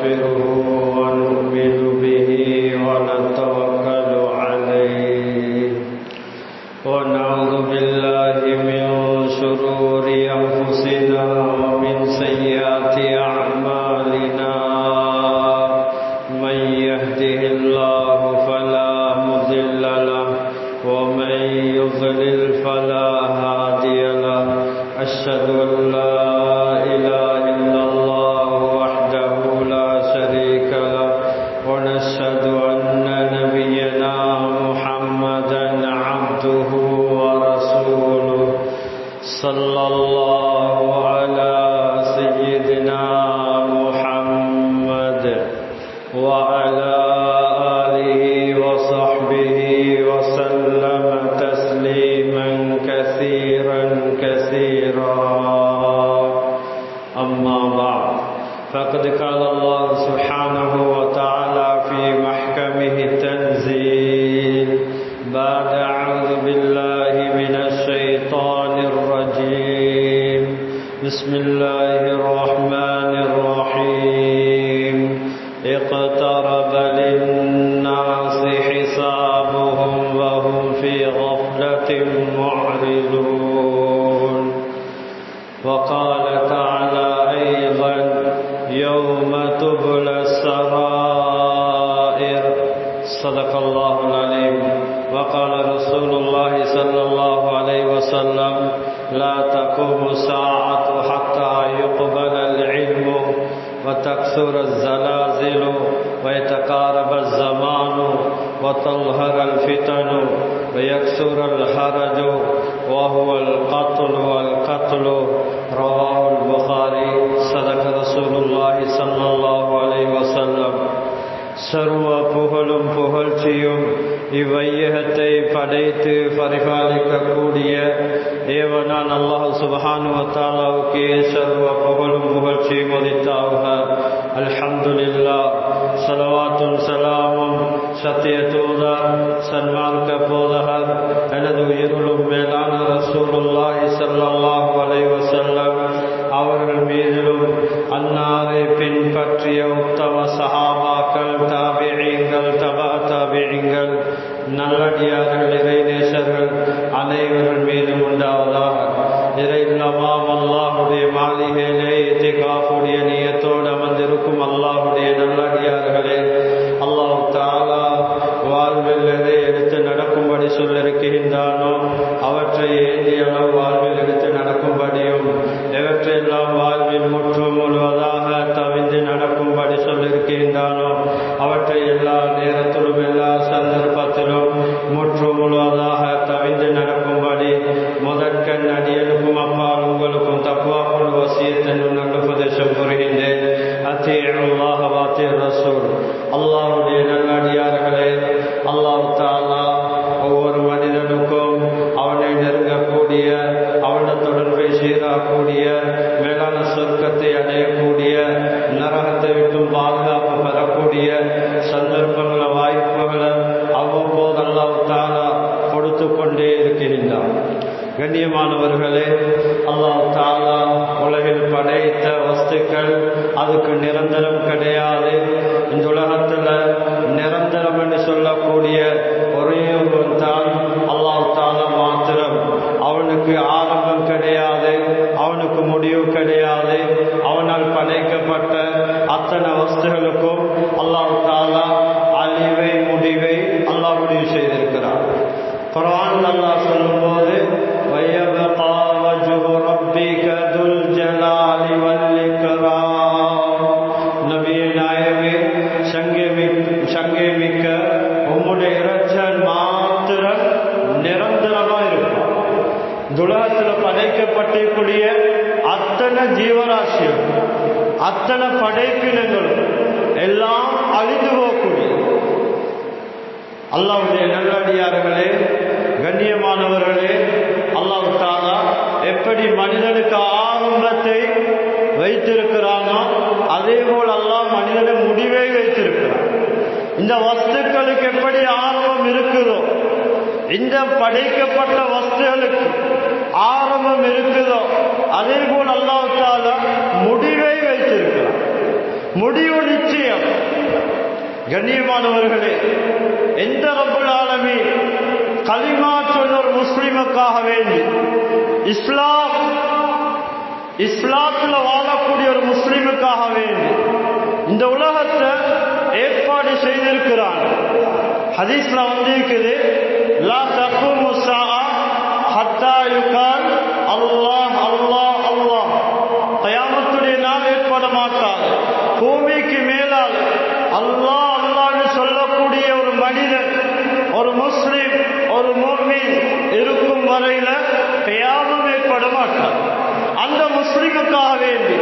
ونستغفره ونؤمن به ونتوكل عليه ونعوذ بالله من شرور أنفسنا ومن سيئات أعمالنا من يهده الله فلا مضل له ومن يضلل فلا هادي له أشهد أن لا إله إلا الله وحده لا شريك له ونشهد أن نبينا محمدا عبده ورسوله صلى الله على سيدنا محمد وعلى آله وصحبه وسلم تسليما كثيرا أما بعد فقد قال الله سبحانه وتعالى في محكمه التنزيل بعد أعوذ بالله من الشيطان الرجيم بسم الله الرحمن الرحيم اقترب للناس حسابهم وهم في غفلة معرضون وقال تعالى أيضا يوم تبلى السرائر صدق الله العليم وقال رسول الله صلى الله عليه وسلم لا تقوم الساعة حتى يقبل العلم وتكثر الزلازل ويتقارب الزمان وتظهر الفتن ويكثر الحرج وهو القتل والقتل رواه البخاري صدق رسول الله صلى الله عليه وسلم சர்வ புகழும் புகழ்ச்சியும் இவ்வையகத்தை படைத்து பரிபாலிக்கக்கூடிய தேவனான் அல்லாஹ் சுப்ஹானஹு வ தஆலாவுக்கே சர்வ புகழும் புகழ்ச்சியும் உரித்தாகுக. அல்ஹம்துலில்லாஹ். ஸலவாத்தும் ஸலாமும் சத்திய தூதர் சன்மார்க்க போதகர் எனது உயிருளும் மேலான ரசூலுல்லாஹி ஸல்லல்லாஹு அலைஹி வஸல்லம் அவர்கள் மீதிலும் அன்னாரை பின்பற்றிய உத்தம சஹாபாக்கள் தாபிஈன்கள் தபா தாபிஈன்கள் நல்லடியார்கள் இறைநேசர்கள் அனைவர்கள் மீதும் உண்டாவதாக. இறையில்லமாம் அல்லாஹுடைய மாளிகையிலே இத்திகாஃபுடைய நியத்தோடு அமர்ந்திருக்கும் அல்லாஹுடைய நல்லடியார்களே, அல்லாஹ் தஆலா வாழ்வில் எதை எடுத்து நடக்கும்படி சொல்லிருக்கின்றானோ அவற்றை ஏந்திய அளவு வாழ்வில் எடுத்து நடக்கும்படியும் எவற்றையெல்லாம் வாழ்வில் முற்றும் முழுவதாக தவிர்த்து நடக்கும்படி சொல்லிருக்கின்றானோ அவற்றை எல்லா நேரத்திலும் எல்லா சந்தர்ப்பத்திலும் முற்று முழுவதாக தவிர்த்து நடக்கும்படி முதற்கண் அடியனுக்கும் அப்பால் உங்களுக்கும் தக்வா கொண்டு வசியத்தின் நல்ல உபதேசம் புரிகின்றேன். அத்தீஉல்லாஹ வ அத்தீஉர் ரசூல். அல்லாஹ்வுடைய நல்லடியார்களே, அல்லாஹ் தஆலா ஒவ்வொரு மனிதனுக்கும் அவனை நெருங்கக்கூடிய அவனுடைய தொடர்பை சீராக்கூடிய மேலான சொர்க்கத்தை அடையக்கூடிய நரகத்தை விட்டும் பாதுகாப்பு பெறக்கூடிய சந்தர்ப்பங்களை வாய்ப்புகளை அவ்வப்போது அல்லாஹ் தஆலா கொடுத்து கொண்டே இருக்கின்றான். கண்ணியமானவர்களே, அல்லாஹ் தஆலா உலகில் படைத்த வஸ்துக்கள் அதுக்கு நிரந்தரம் கிடையாது. இந்த உலகத்தில் நிரந்தரம் என்று சொல்லக்கூடிய ஒரே ஒருவன் தான் அல்லாஹ் தஆலா மாத்திரம். அவனுக்கு ஆரம்பம் கிடையாது, அவனுக்கு முடிவு கிடையாது. அவனால் படைக்கப்பட்ட அத்தனை வஸ்துகளுக்கும் அல்லாஹ் தஆலா அழிவை முடிவை அல்லாஹ் முடிவு செய்திருக்கிறார். குர்ஆன் அல்லாஹ் சொல்லும்போது வயபகா வஜ்ஹு ரப்பிக துல் ஜலாலி வல் இக்ராம், நபியே நாயகமே, சங்கேமிக்க உம்முடைய இரட்சகன் மாத்திரம் நிரந்தரமா இருப்பான். துலகத்தில் படைக்கப்பட்டிருக்கூடிய அத்தனை ஜீவராசியும் அத்தனை படைப்பினங்களும் எல்லாம் அழிந்து போகக்கூடிய அல்லாஹ்வுடைய நல்லடியார்களே, கண்ணியமானவர்களே, அல்லாஹ் தஆலா எப்படி மனிதனுக்கு ஆரம்பத்தை வைத்திருக்கிறானோ அதே போல் அல்லாஹ் மனிதனை முடிவை வைத்திருக்கிறான். இந்த வஸ்துக்களுக்கு எப்படி ஆரம்பம் இருக்குதோ, இந்த படைக்கப்பட்ட வஸ்துகளுக்கு ஆரம்பம் இருக்குதோ அதே போல் அல்லாஹ் தஆலா முடிவை வைத்திருக்கிறான். முடிவு நிச்சயம். கண்ணியமானவர்களே, எந்த ரப்புல் ஆலமீன் கலிமா சொன்ன ஒரு முஸ்லிமுக்காக வேண்டி இஸ்லாத்துல வாழக்கூடிய ஒரு முஸ்லிமுக்காக வேண்டி இந்த உலகத்தை ஏற்பாடு செய்திருக்கிறான். ஹதீஸ்ல இருக்குது, லா தக்கூமு ஸாஅ ஹத்தா யுகால் அல்லாஹ் அல்லாஹ் அல்லாஹ். கயாமத்துடைய நாள் ஏற்பட மாட்டாது. பூமிக்கு மேலால் அல்லாஹ் அல்லாஹ்னு சொல்லக்கூடிய ஒரு மனிதன், ஒரு முஸ்லிம், ஒரு முஃமின் இருக்கும் வரையில கயாமம் ஏற்பட மாட்டாது. அந்த முஸ்லிமுக்காக வேண்டி,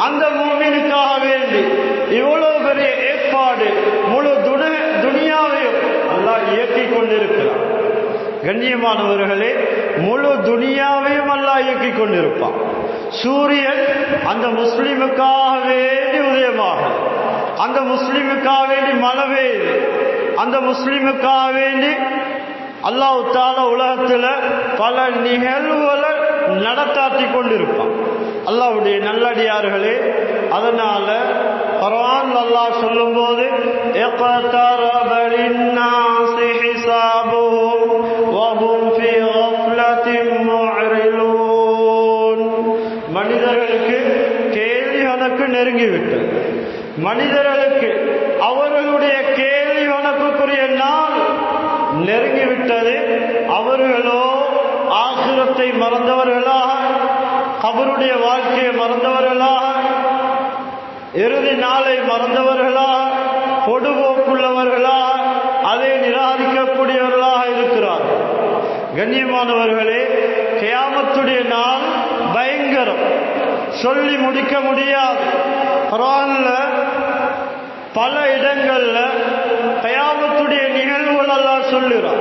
அந்த முஃமினுக்காக வேண்டி இவ்வளவு பெரிய ஏற்பாடு முழு துனியாவையும் அல்லாஹ் இயக்கிக் கொண்டிருக்கிறான். கண்ணியமானவர்களே, முழு துனியாவையும் அல்லாஹ் இயக்கிக் கொண்டிருப்பான். சூரியன் அந்த முஸ்லிமுக்காக வேண்டி உதயமாகும், அந்த முஸ்லிமுக்காக வேண்டி மழை பெய்யுது, அந்த முஸ்லிமுக்காக வேண்டி அல்லாஹ் தஆலா உலகத்துல பல நிகழ்வுகளை நடத்தாட்டி கொண்டிருப்பான். அல்லாஹ்வுடைய நல்லடியார்களே, அதனால குர்ஆன் அல்லாஹ் சொல்லும்போது இக்தரப லின்னாஸி ஹிசாபுஹும் வஹும் ஃபீ கஃப்லத்தின் முஅரிலூன். மனிதர்களுக்கு கேள்வி கணக்கு நெருங்கிவிட்டது. மனிதர்களுக்கு அவர்களுடைய கேள்வி கணக்குக்குரிய நாள் நெருங்கிவிட்டது. அவர்களோ ஆகிரத்தை மறந்தவர்களாக, கபருடைய வாழ்க்கையை மறந்தவர்களாக, இறுதி நாளை மறந்தவர்களாக, பொடுபோக்குள்ளவர்களாக, அதை நிராகரிக்கக்கூடியவர்களாக இருக்கிறார்கள். கண்ணியமானவர்களே, கியாமத்துடைய நாள் பயங்கரம், சொல்லி முடிக்க முடியாது. குர்ஆன்ல பல இடங்கள்ல கியாமத்துடைய நிகழ்வுகள் அல்லாஹ் சொல்லுறான்.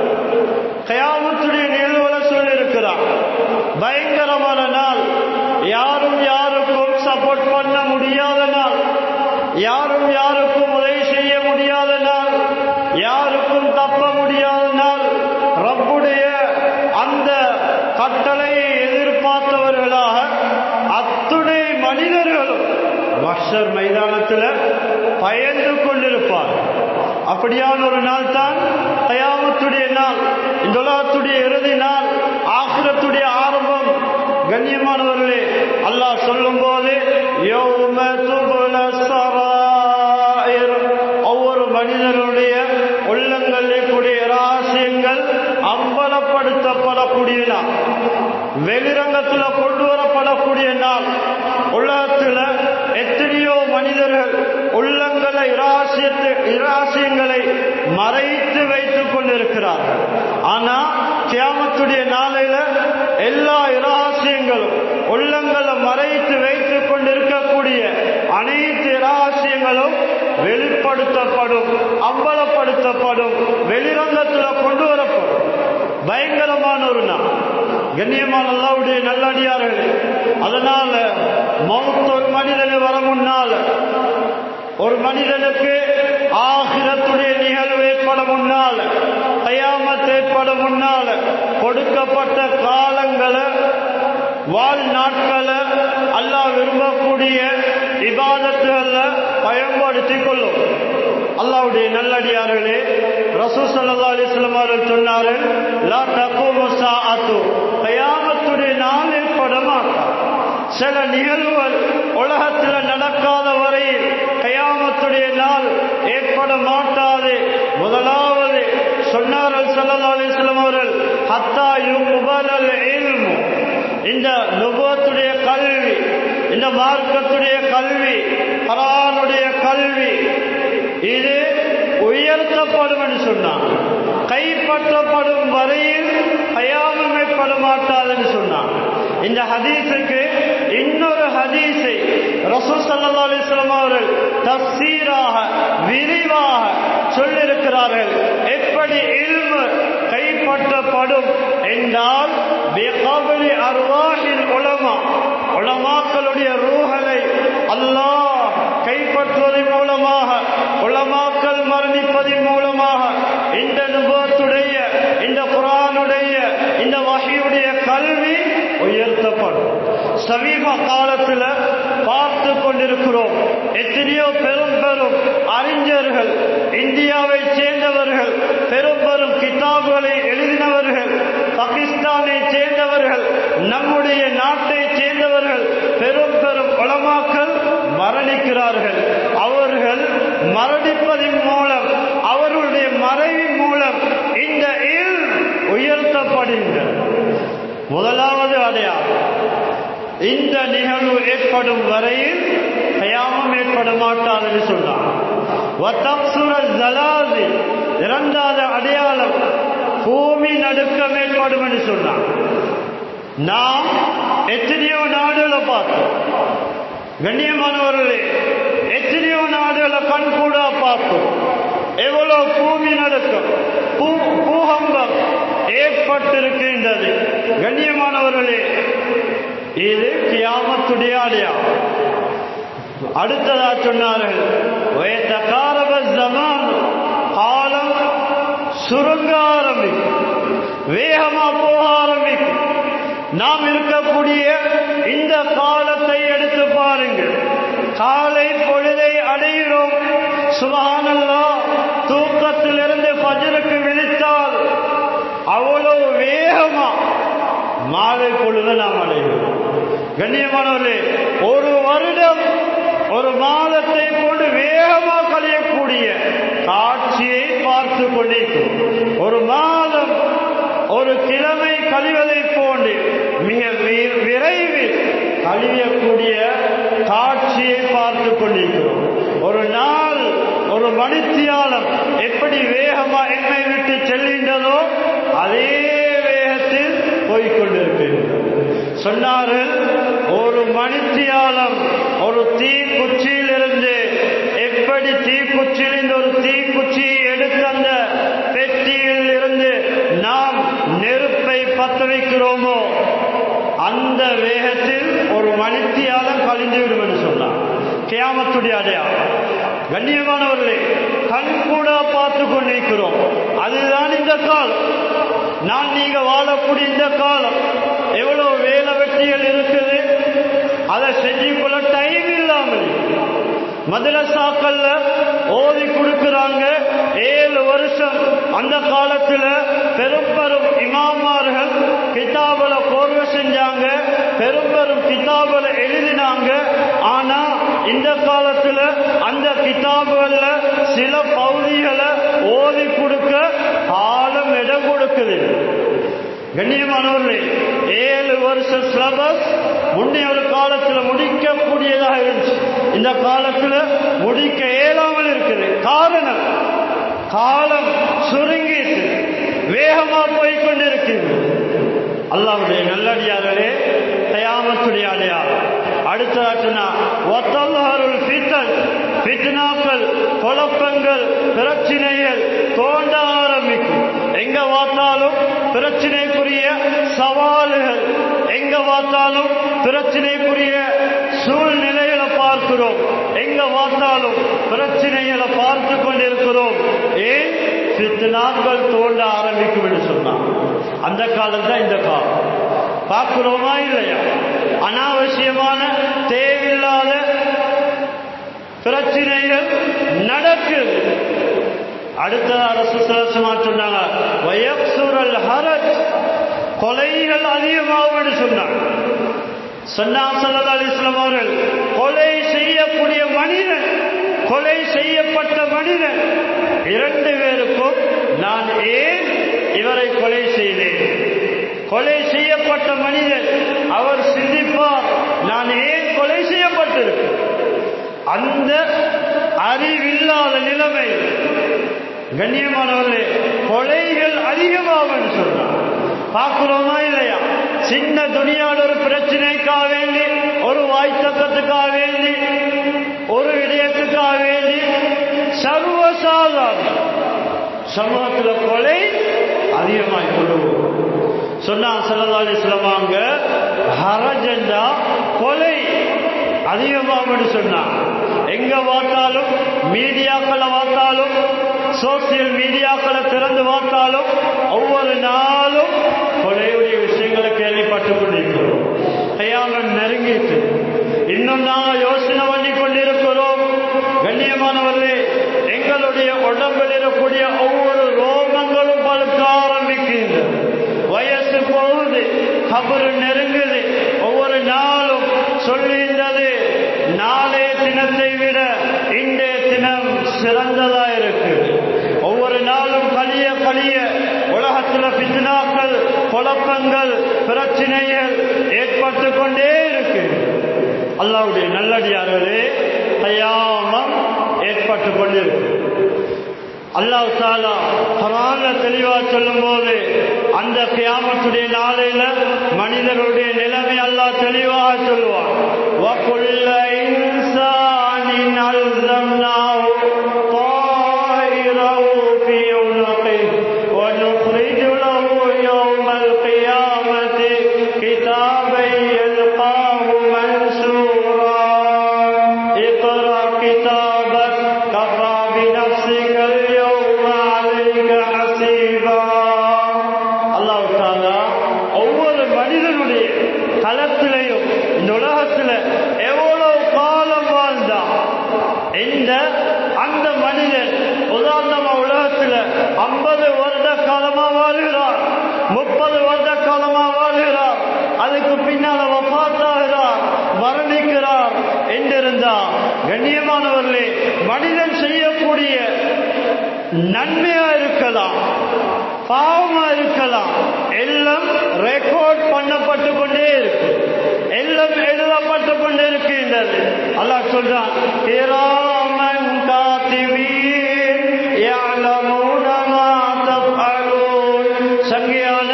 கியாமத்துடைய நிகழ்வுகளை சொல்லியிருக்கிறான். பயங்கரமான நாள், யாரும் யாருக்கும் சப்போர்ட் பண்ண முடியாத நாள், யாரும் யாருக்கும் உதவி செய்ய முடியாத நாள், யாருக்கும் தப்ப முடியாத நாள். ரப்புடைய அந்த கட்டளையை எதிர்பார்த்தவர்களாக அத்துணை மனிதர்களும் மஹ்ஷர் மைதானத்தில் பயந்து கொண்டிருப்பார். அப்படியான ஒரு நாள் தான் கியாமத்துடைய நாள், இந்த உலகத்துடைய இறுதி நாள், ஆகிரத்துடைய ஆரம்பம். கண்ணியமானவர்களே, அல்லாஹ் சொல்லும் போது யௌம துபுல ஸராயிர், ஒவ்வொரு மனிதனுடைய உள்ளங்களில் கூடிய ரகசியங்கள் அம்பலப்படுத்தப்படக்கூடிய நாள், வெளிரங்கத்தில் கொண்டு வரப்படக்கூடிய நாள். உலகத்தில் எத்தனையோ மனிதர்கள் உள்ளங்களை இரகசியங்களை மறைத்து வைத்துக் கொண்டிருக்கிறார்கள். ஆனா கியாமத்துடைய நாளையில எல்லா இரகசியங்களும், உள்ளங்களை மறைத்து வைத்துக் கொண்டிருக்கக்கூடிய அனைத்து இரகசியங்களும் வெளிப்படுத்தப்படும், அம்பலப்படுத்தப்படும், வெளிரங்கத்தில் கொண்டு வரப்படும். பயங்கரமான ஒரு நாள். கண்ணியமான அல்லாஹ்வுடைய நல்லடியார்களே, அதனால மௌத் ஒரு மனிதனை வர முன்னால், ஒரு மனிதனுக்கு ஆகிரத்துடைய நிகழ்வு ஏற்பட முன்னால், கியாமத் ஏற்பட முன்னால் கொடுக்கப்பட்ட காலங்களை, வாழ்நாட்களை அல்லாஹ் விரும்பக்கூடிய இபாதத்துகள்ல பயன்படுத்திக் கொள்ளும். அல்லாஹ்வுடைய நல்லடியார்களே, ரசூல் ஸல்லல்லாஹு அலைஹி வஸல்லம் அவர்கள் சொன்னார்கள், லா தகூமு ஸாஅத்து, கியாமத்துடைய நாள் ஏற்பட மாட்டாது. சில நிகழ்வுகள் உலகத்தில் நடக்காத வரையில் கியாமத்துடைய நாள் ஏற்பட மாட்டாது. முதலாவது சொன்னார்கள் ஸல்லல்லாஹு அலைஹி வஸல்லம் அவர்கள், ஹத்தா யுக்பலல் இல்மு, இந்த நுபுவத்துடைய கல்வி, இந்த மார்க்கத்துடைய கல்வி, குர்ஆனுடைய கல்வி, இது உயர்த்தப்படும் என்று சொன்னான். கைப்பற்றப்படும் வரையில் கயாமம் ஏற்பட மாட்டாது என்று சொன்னான். இந்த ஹதீஸுக்கு இன்னொரு ஹதீஸை ரசூல் ஸல்லல்லாஹு அலைஹி வஸல்லம் அவர்கள் தஃசீராக விரிவாக சொல்லியிருக்கிறார்கள். எப்படி இல்மு கைப்பற்றப்படும் என்றால், பிகப்லி அர்வாஹில் உலமா, உலமாக்களுடைய ரூஹலை அல்லாஹ் கைப்பற்றுவதன் மூலமாக, உலமாக்கள் மரணிப்பதன் மூலமாக இந்த நுபுவத்துடைய, இந்த குர்ஆனுடைய, இந்த வஹீயுடைய கல்வி உயர்த்தப்படும். சமீப காலத்தில் பார்த்து கொண்டிருக்கிறோம், எத்தனையோ பெரும் பெரும் அறிஞர்கள் இந்தியாவை சேர்ந்தவர்கள், பெரும் பெரும் கிதாபுகளை எழுதினவர்கள், பாகிஸ்தானை சேர்ந்தவர்கள், நம்முடைய நாட்டை சேர்ந்தவர்கள், பெரும் பெரும் உலமாக்கள் மரணிக்கிறார்கள். அவர்கள் மரணிப்பதன் மூலம், அவர்களுடைய மறைவின் மூலம் இந்த இல்ம் உயர்த்தப்படுகின்றது. முதலாவது அடையாளம், இந்த நிகழ்வு ஏற்படும் வரையில் கயாமம் ஏற்பட மாட்டாது என்று சொன்னார். இரண்டாவது அடையாளம், பூமி நடுக்கம் ஏற்படும் என்று சொன்னார். நாம் எத்தனையோ நாடுகளை பார்த்தோம் கண்ணியமானவர்களே, எத்தனையோ நாடுகளை கண்கூட பார்த்தோம். எவ்வளவு பூமி நடுக்கம், பூகம்பம் ஏற்பட்டிருக்கின்றது. கண்ணியமானவர்களே, இது கியாமத்துடைய அடையாளம். அடுத்ததா சொன்னார்கள், காலம் சுருங்க ஆரம்பிக்கும், வேகமா போக ஆரம்பிக்கும். நாம் இருக்கக்கூடிய இந்த காலத்தை எடுத்து பாருங்கள். காலை பொழுதை அடைகிறோம், சுப்ஹானல்லாஹ், தூக்கத்திலிருந்து ஃபஜ்ருக்கு விழித்தால் அவ்வளவு வேகமா மாலை பொழுது நாம் அடைகிறோம். கண்ணியமானவர்களே, ஒரு வருடம் ஒரு மாதத்தை கொண்டு வேகமாக கழியக்கூடிய காட்சியை பார்த்து கொண்டிருக்கிறோம். ஒரு மாதம் ஒரு கிழமை கழிவதை போன்று மிக விரைவில் கழியக்கூடிய காட்சியை பார்த்து கொண்டிருக்கிறோம். ஒரு நாள், ஒரு மணித்தியாலம் எப்படி வேகமா என்னை விட்டு செல்கின்றதோ அதே வேகத்தில் போய்கொண்டிருக்கின்றோம். சொன்னார்கள், ஒரு மணித்தியாலம் ஒரு தீக்குச்சியிலிருந்து, எப்படி தீக்குச்சியிலிருந்து ஒரு தீக்குச்சியை எடுத்து அந்த பெட்டியில் இருந்து நாம் நெருப்பை பற்ற வைக்கிறோமோ அந்த வேகத்தில் ஒரு மணித்தியாலம் கழிந்துவிடும் என்று சொன்னார். கியாமத்துடைய அடையாளம். கண்ணியமானவர்களே, கண் கூட பார்த்து கொண்டிருக்கிறோம். அதுதான் இந்த காலம். நான் நீங்க வாழக்கூடிய இந்த காலம். எவ்வளவு வேலை வெட்டிகள் இருக்குது, அதை செஞ்சுக்கொள்ள டைம் இல்லாமல் மதரசாக்கள்ல ஓதி கொடுக்கிறாங்க 7 வருஷம். அந்த காலத்துல பெரும் பெரும் இமாமார்கள் கிதாபுல கோர்வை செஞ்சாங்க, பெரும் பெரும் கிதாபுல எழுதினாங்க. ஆனா இந்த காலத்துல அந்த கிதாபுகள்ல சில பகுதிகளை ஓதி கொடுக்க காலம் இடம் கொடுக்குது. கண்ணியமானவர்களே, 7 வருஷ சிலபஸ் முன்னே ஒரு காலத்தில் முடிக்கக்கூடியதாக இருந்துச்சு, இந்த காலத்தில் முடிக்க இயலாமல் இருக்குது. காரணம், காலம் சுருங்கிட்டு வேகமா போய்கொண்டிருக்கிறது. அல்லாஹ்வுடைய நல்லடியார்களே, கியாமத்துடைய அடையாளம். அடுத்ததாச்சுன்னா ஃபித்னாக்கள், குழப்பங்கள், பிரச்சனைகள் தோண்ட ஆரம்பிக்கும். எங்க பார்த்தாலும் பிரச்சனைக்குரிய சவால்கள், எங்க பார்த்தாலும் பிரச்சனைக்குரிய சூழ்நிலைகளை பார்க்கிறோம், எங்க பார்த்தாலும் பிரச்சனைகளை பார்த்து கொண்டிருக்கிறோம். ஏன்? ஃபித்னாக்கள் தோண்ட ஆரம்பிக்கும் என்று சொன்னான். அந்த காலம் தான் இந்த காலம். பார்க்கிறோமா இல்லையா? அனாவசியமான தேவையில்லாத பிரச்சனைகள் நடக்குது. அடுத்த அரசு சொன்னாங்க, வயக்சுரல் ஹரஜ், கொலைகள் அதிகமாகும் என்று சொன்னாங்க. ஸல்லல்லாஹு அலைஹி வஸல்லம் அவர்கள், கொலை செய்யக்கூடிய மனிதன், கொலை செய்யப்பட்ட மனிதன் 2 பேருக்கும் நான் ஏன் இவரை கொலை செய்தேன்? கொலை செய்யப்பட்ட மனிதன் அவர் சிந்திப்பார், நான் ஏன் கொலை செய்யப்பட்டிருக்கேன்? அந்த அறிவில்லாத நிலைமை. கண்ணியமானவர்களே, கொலைகள் அதிகமாகும் சொன்னார். பார்க்கிறோமா இல்லையா? சின்ன துணியாட ஒரு பிரச்சனைக்காக வேண்டி, ஒரு வாய்த்தக்கத்துக்காக வேண்டி, ஒரு விடயத்துக்காக வேண்டி சர்வசாதாரண சமூகத்தில் கொலை அதிகமாய் கொள்ளுவோம் சொன்னாங்க. ஸல்லல்லாஹு அலைஹி வஸல்லம் ஹரஜண்டா கொலை அதிகமாகும் சொன்னாங்க. எங்க பார்த்தாலும், மீடியாக்களை பார்த்தாலும், சோசியல் மீடியாக்களை திறந்து பார்த்தாலும் ஒவ்வொரு நாளும் கொலையுடைய விஷயங்களை கேள்விப்பட்டுக் கொண்டிருக்கிறோம். கையாளன் நெருங்கிட்டு இன்னும் நாங்கள் யோசனை பண்ணி கொண்டிருக்கிறோம். கண்ணியமானவர்களே, எங்களுடைய உடம்பு தினத்தை விட இன்றைய தினம் சிறந்ததா இருக்கு. ஒவ்வொரு நாளும் கலிய கலிய உலகத்துல பித்னாக்கள், குழப்பங்கள், பிரச்சனைகள் ஏற்பட்டு கொண்டே இருக்கு. அல்லாஹ்வுடைய நல்லடியார்களே, கயாமம் ஏற்பட்டு கொண்டிருக்கு. அல்லாஹ் தஆலா குர்ஆன்ல தெளிவா சொல்லும்போது அந்த கியாமத்துடைய நாளையில மனிதர்களுடைய நிலைமை அல்லாஹ் தெளிவாக சொல்லுவான். وَكُلَّ إِنسَانٍ أَلْزَمْنَاهُ طَائِرَهُ فِي عُنُقِهِ وَنُخْرِجُ لَهُ يَوْمَ الْقِيَامَةِ كِتَابًا يَلْقَاهُ مَنشُورًا اقْرَأْ كِتَابَكَ كَفَى بِنَفْسِكَ الْيَوْمَ عَلَيْكَ حَسِيبًا. அல்லாஹ் தஆலா ஒவ்வொரு மனிதனுடைய களத்திலையும் இந்த உலகத்துல எவ்வளவு காலம் வாழ்ந்தா அந்த மனிதன் உதாரணமா உலகத்துல 50 வருட காலமா வாழ்கிறார், 30 வருட காலமா வாழ்கிறார், அதுக்கு பின்னால வஃபாத்தாகிறார், மரணிக்கிறார் என்றிருந்தா கண்ணியமானவர்களே, மனிதன் செய்யக்கூடிய நன்மையா இருக்கலாம், பாவமா இருக்கலாம், எல்லாம் ரெக்கார்ட் பண்ணப்பட்டு கொண்டே இருக்கு, எல்லாம் எழுதப்பட்டு கொண்டே இருக்கின்றது. அல்லாஹ் சொல்றான், கிராமன் காத்திபீன் யஅலமூன மா தஃஅலூன். சங்கையான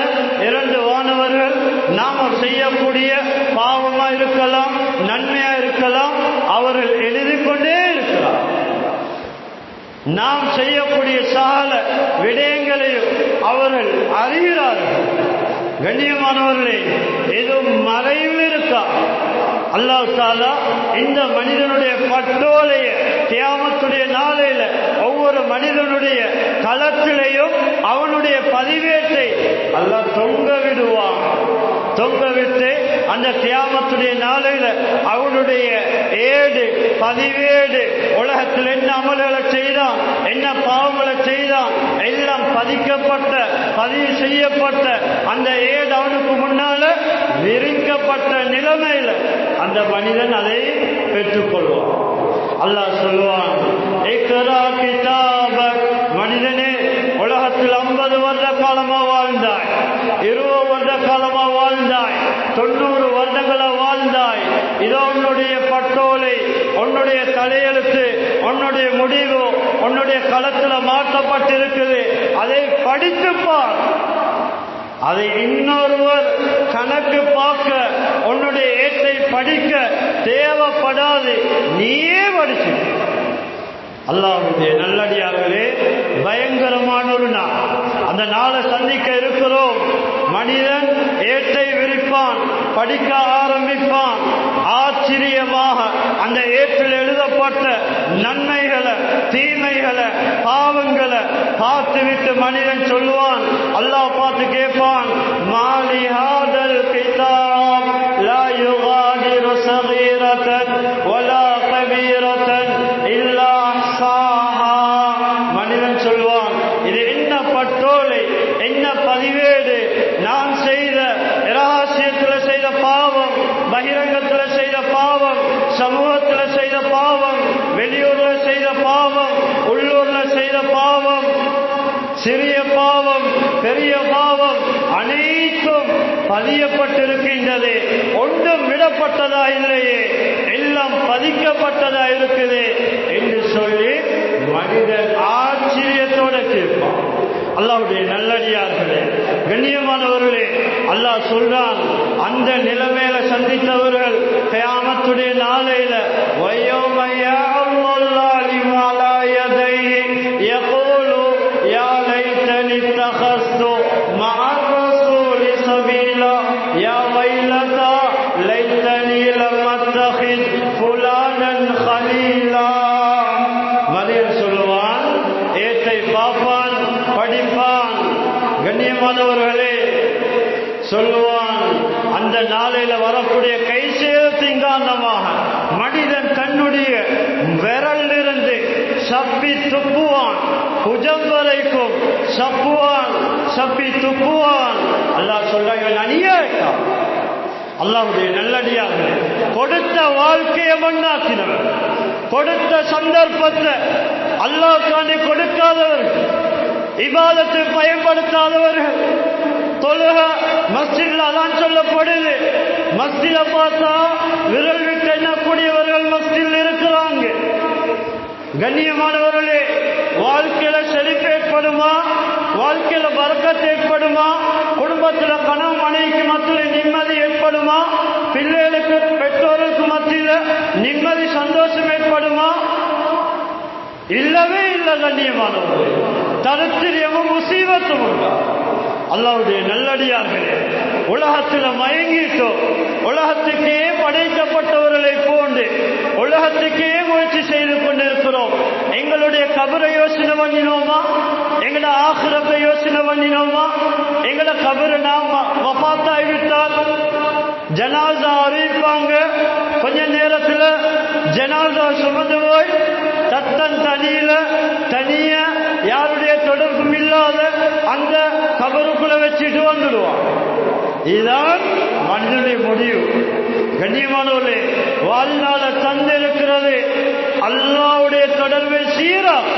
2 வானவர்கள் நாம செய்யக்கூடிய பாவமா இருக்கலாம், நன்மையா இருக்கலாம், அவர்கள் எழுதிக் கொண்டே இருக்கிறார். நாம் செய்யக்கூடிய சகல விடயங்களையும் அவர்கள் அறிகிறார்கள். கண்ணியமானவர்களே, எதுவும் மறைவில் இருக்கா? அல்லாஹ் தஆலா இந்த மனிதனுடைய பட்டோலைய கியாமத்துடைய நாளையில ஒவ்வொரு மனிதனுடைய களத்திலையும் அவனுடைய பதிவேட்டை அல்லாஹ் தொங்க விடுவான். தொங்க விட்டு அந்த கியாமத்துடைய நாளையில அவனுடைய ஏடு பதிவேடு, உலகத்தில் என்ன அமல்களை செய்தான், என்ன பாவங்களை செய்தான், எல்லாம் பதிக்கப்பட்ட பதிவு செய்யப்பட்ட அந்த ஏடு அவனுக்கு முன்னால விரிக்கப்பட்ட நிலைமையில அந்த மனிதன் அதை பெற்றுக்கொள்வான். அல்லாஹ் சொல்லுவான், இக்ரா கிதாபக். மனிதனே, உலகத்தில் 50 வருட காலமா வாழ்ந்தாய், 20 வருட காலமா வாழ்ந்தாய், 90 வருடங்களா வாழ்ந்தாய். இதோ உன்னுடைய பட்டோலை, உன்னுடைய தலையெழுத்து, உன்னுடைய முடிவு உன்னுடைய களத்துல மாற்றப்பட்டிருக்குது. அதை படித்துப்பார். அதை இன்னொருவர் கணக்கு பார்க்க, உன்னுடைய ஏட்டை படிக்க தேவைப்படாது, நீயே படிச்சு. அல்லாஹ்வுடைய நல்லடியார்களே, பயங்கரமான ஒரு நாள். அந்த நாளை சந்திக்க இருக்கிறோம். மனிதன் ஏட்டை விரிப்பான், படிக்க ஆரம்பிப்பான். ஆச்சரியமாக அந்த ஏட்டில் எழுதப்பட்ட நன்மைகளை, தீமைகளை, பாவங்களை பார்த்துவிட்டு மனிதன் சொல்லுவான். அல்லாஹ் பார்த்து கேட்பான், மாலி ஹாதல் கிதாப் லா யுகாதிரு ஸகீரத்தன் வலா கபீரத்தன் இல்லா அஹ்ஸாஹா. மனிதன் சொல்வான், இது என்ன பட்டோலை, என்ன பதிவேடு, நான் செய்த இரகசியத்தில் செய்த பாவம், பகிரங்கத்தில் செய்த பாவம், சமூகத்தில் செய்த பாவம், வெளியூர்ல செய்த பாவம், உள்ளூர்ல செய்த பாவம், சிறிய பாவம், பெரிய பாவம், அனைத்தும் பதியப்பட்டிருக்கின்றது. ஒன்றும் விடப்பட்டதா இல்லையே, எல்லாம் பதிக்கப்பட்டதா இருக்குது என்று சொல்லி மனிதன் ஆச்சரியத்தோட கேட்பான். அல்லாஹ்வுடைய நல்லடியார்களே, கண்ணியமானவர்களே, அல்லாஹ் சொல்றான், அந்த நிலைமையில சந்தித்தவர்கள் கியாமத்துடைய நாளையில வயௌம யஅல்லு ஸாலிமு அலா யதைஹி யகூலு யா லைதனி தகஸ்து மஅர் ரசூலி சபீலா யா வைலதா லைதனி லம் அத்தகித் ஃபுலானன் கலீலா. மரியம் சொல்லுவான், ஏத்தை பாப்பான், படிப்பான். கண்ணியமானவர்களே, சொல்லுவான், அந்த நாளையில வரக்கூடிய கை சேதத்தின் காரணமாக மனிதன் தன்னுடைய விரலிலிருந்து சப்பி துப்புவான், புஜம் வரைக்கும் சப்புவான், சப்பி துப்புவான். அல்லாஹ் சொல்றான், இவன் அநியாயக்காரன், அல்லாஹ்வுடைய நல்லடியார்களே, கொடுத்த வாழ்க்கையை மண்ணாக்கினவர், கொடுத்த சந்தர்ப்பத்தை அல்லாஹ்வுக்காண்டி கொடுக்காதவர்கள், இபாதத்தை பயன்படுத்தாதவர்கள், தொழுக மஸ்ஜித்ல அதான் சொல்லப்படுது, மஸ்ஜித பார்த்தா விரல் விட்டு எண்ணக்கூடியவர்கள் மஸ்ஜிதில் இருக்கிறாங்க. கண்ணியமானவர்களே, வாழ்க்கையில செழிப்பு ஏற்படுமா, வாழ்க்கையில பரக்கத்து ஏற்படுமா, குடும்பத்தில் கணவன் மனைவிக்கு மத்தியில் நிம்மதி ஏற்படுமா, பிள்ளைகளுக்கு பெற்றோருக்கு மத்தியில் நிம்மதி சந்தோஷம் ஏற்படுமா? இல்லவே இல்லை. கண்ணியமானவர்களே, தரித்திரியமும் முசீபத்தும் உண்டா? அல்லாஹ்வுடைய நல்லடியார்களே, உலகத்தில் மயங்கிட்டோ, உலகத்துக்கே படைக்கப்பட்டவர்களை போன்று உலகத்துக்கே முயற்சி செய்து கொண்டிருக்கிறோம். எங்களுடைய கபரை யோசனை பண்ணினோமா? எங்களோட ஆகிரத்தை யோசனை பண்ணினோமா? எங்களோட கபரை நாம் வஃபாத்தாகிவிட்டால் ஜனாசா அறிவிப்பாங்க, கொஞ்ச நேரத்தில் ஜனாசா சுமந்து போய் தத்தன் தனிய யாருடைய தொடர்பும் இல்லாத அந்த கபருக்குள்ள வச்சுட்டு வந்துடுவான். இதுதான் மனிதனுடைய முடிவு. கண்ணியமானவர்களே, வாழ்நாள தந்திருக்கிறது அல்லாஹ்வுடைய தொடர்பை சீராக்க,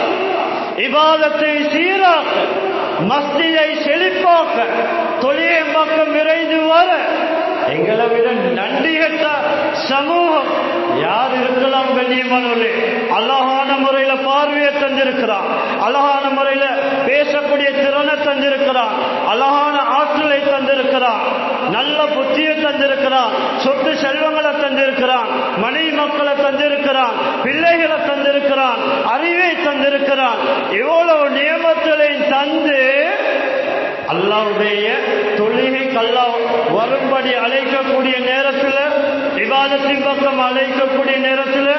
இபாதத்தை சீராக்க, மஸ்ஜிதை செழிப்பாக்க, தொழிலை பக்கம் விரைந்து வர எங்களை விட நன்றி கெட்ட சமூகம் யார் இருக்கலாம்? கண்ணியமானவர்களே, அழகான முறையில பார்வையை தந்திருக்கிறான், அழகான முறையில பேசக்கூடிய திறனை தந்திருக்கிறான், அழகான ஆற்றலை தந்திருக்கிறான், நல்ல புத்தியை தந்திருக்கிறான், சொத்து செல்வங்களை தந்திருக்கிறான், மனைவி மக்களை தந்திருக்கிறான், பிள்ளைகளை தந்திருக்கிறான், அறிவை தந்திருக்கிறான். எவ்வளவு நியமங்களை தந்து அல்லாஹ்வுடைய தொழுகைக்கு அல்லாஹ் வரும்படி அழைக்கக்கூடிய நேரத்தில், இபாதத்தின் பக்கம் அழைக்கக்கூடிய நேரத்தில்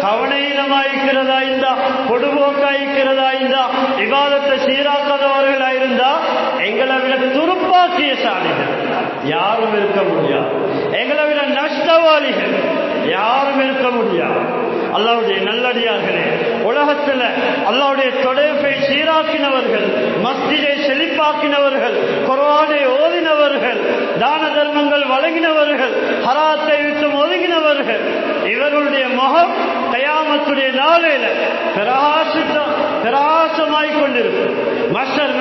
கவனீனமாயிருக்கிறதா இருந்தா, பொடுபோக்காயிருக்கிறதா இருந்தா, இபாதத்தை சீராக்காதவர்களா இருந்தா எங்களை விட துருப்பாக்கிய சாலிகள் யாரும் இருக்க முடியாது, எங்களை விட நஷ்டவாளிகள் யாரும் இருக்க முடியாது. அல்லாஹ்வுடைய நல்லடியார்களே, உலகத்தில் அல்லாஹ்வுடைய தொடர்பை சீராக்கினவர்கள், மஸ்ஜிதை செழிப்பாக்கினவர்கள், குர்ஆனை ஓதினவர்கள், தான தர்மங்கள் வழங்கினவர்கள், ஹராத்தை விட்டு ஒதுங்கினவர்கள், இவர்களுடைய முகம் கயாமத்துடைய நாளையில பிரகாசமாய் கொண்டிருக்கும். மஸ்ஹர்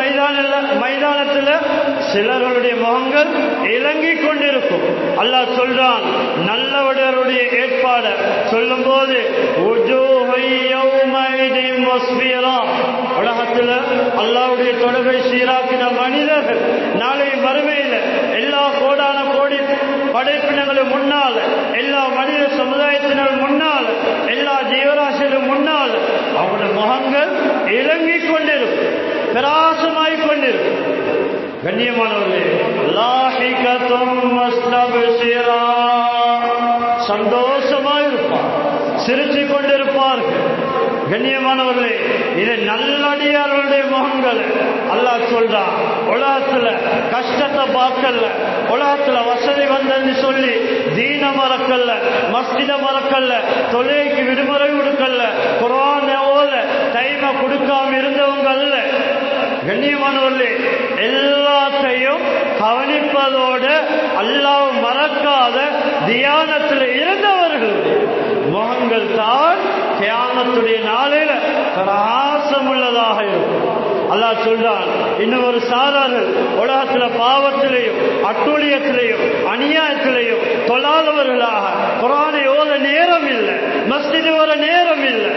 மைதானத்தில் சிலர்களுடைய முகங்கள் இலங்கிக் கொண்டிருக்கும். அல்லாஹ் சொல்றான், நல்லவர்களுடைய ஏற்பாடு சொல்லும் போது உலகத்தில் அல்லாஹ்வுடைய தொடர்பை சீராக்கின மனிதர்கள் நாளை மறுமையில் எல்லா கோடான கோடி படைப்பினங்களும் முன்னால், எல்லா மனித சமுதாயத்தினரும் முன்னால், எல்லா ஜீவராசிகளும் முன்னால் அவருடைய முகங்கள் இலங்கிக் கொண்டிருக்கும், பிரகாசமாய் கொண்டிருக்கும். கண்ணியமானவர்களே, சந்தோஷமாயிருப்பார், சிரிச்சு கொண்டிருப்பார்கள். கண்ணியமானவர்களே, இது நல்லடியார்களுடைய முகங்கள். அல்லாஹ் சொல்றான், உலகத்துல கஷ்டத்தை பார்க்கல, உலகத்துல வசதி வந்தன்னு சொல்லி தீன மறக்கல்ல, மஸ்ஜித மறக்கல்ல, தொழுகைக்கு விடுமுறை கொடுக்கல, குர்ஆன் ஓத டைமை கொடுக்காம இருந்தவங்க அல்ல. கண்ணியமானவர்களே, எல்லாத்தையும் கவனிப்பதோடு அல்லாஹ் மறக்காத தியானத்தில் இருந்தவர்கள் முகங்கள் தான் கியாமத்துடைய நாளையில பிரகாசம் உள்ளதாக இருக்கும். அல்லாஹ் சொல்றான், இன்னும் ஒரு சாரார்கள் உலகத்தில் பாவத்திலேயும் அட்டூழியத்திலேயும் அநியாயத்திலேயும் தொழாதவர்களாக, குர்ஆனை ஓத நேரம் இல்லை, மஸ்ஜிது வர நேரம் இல்லை,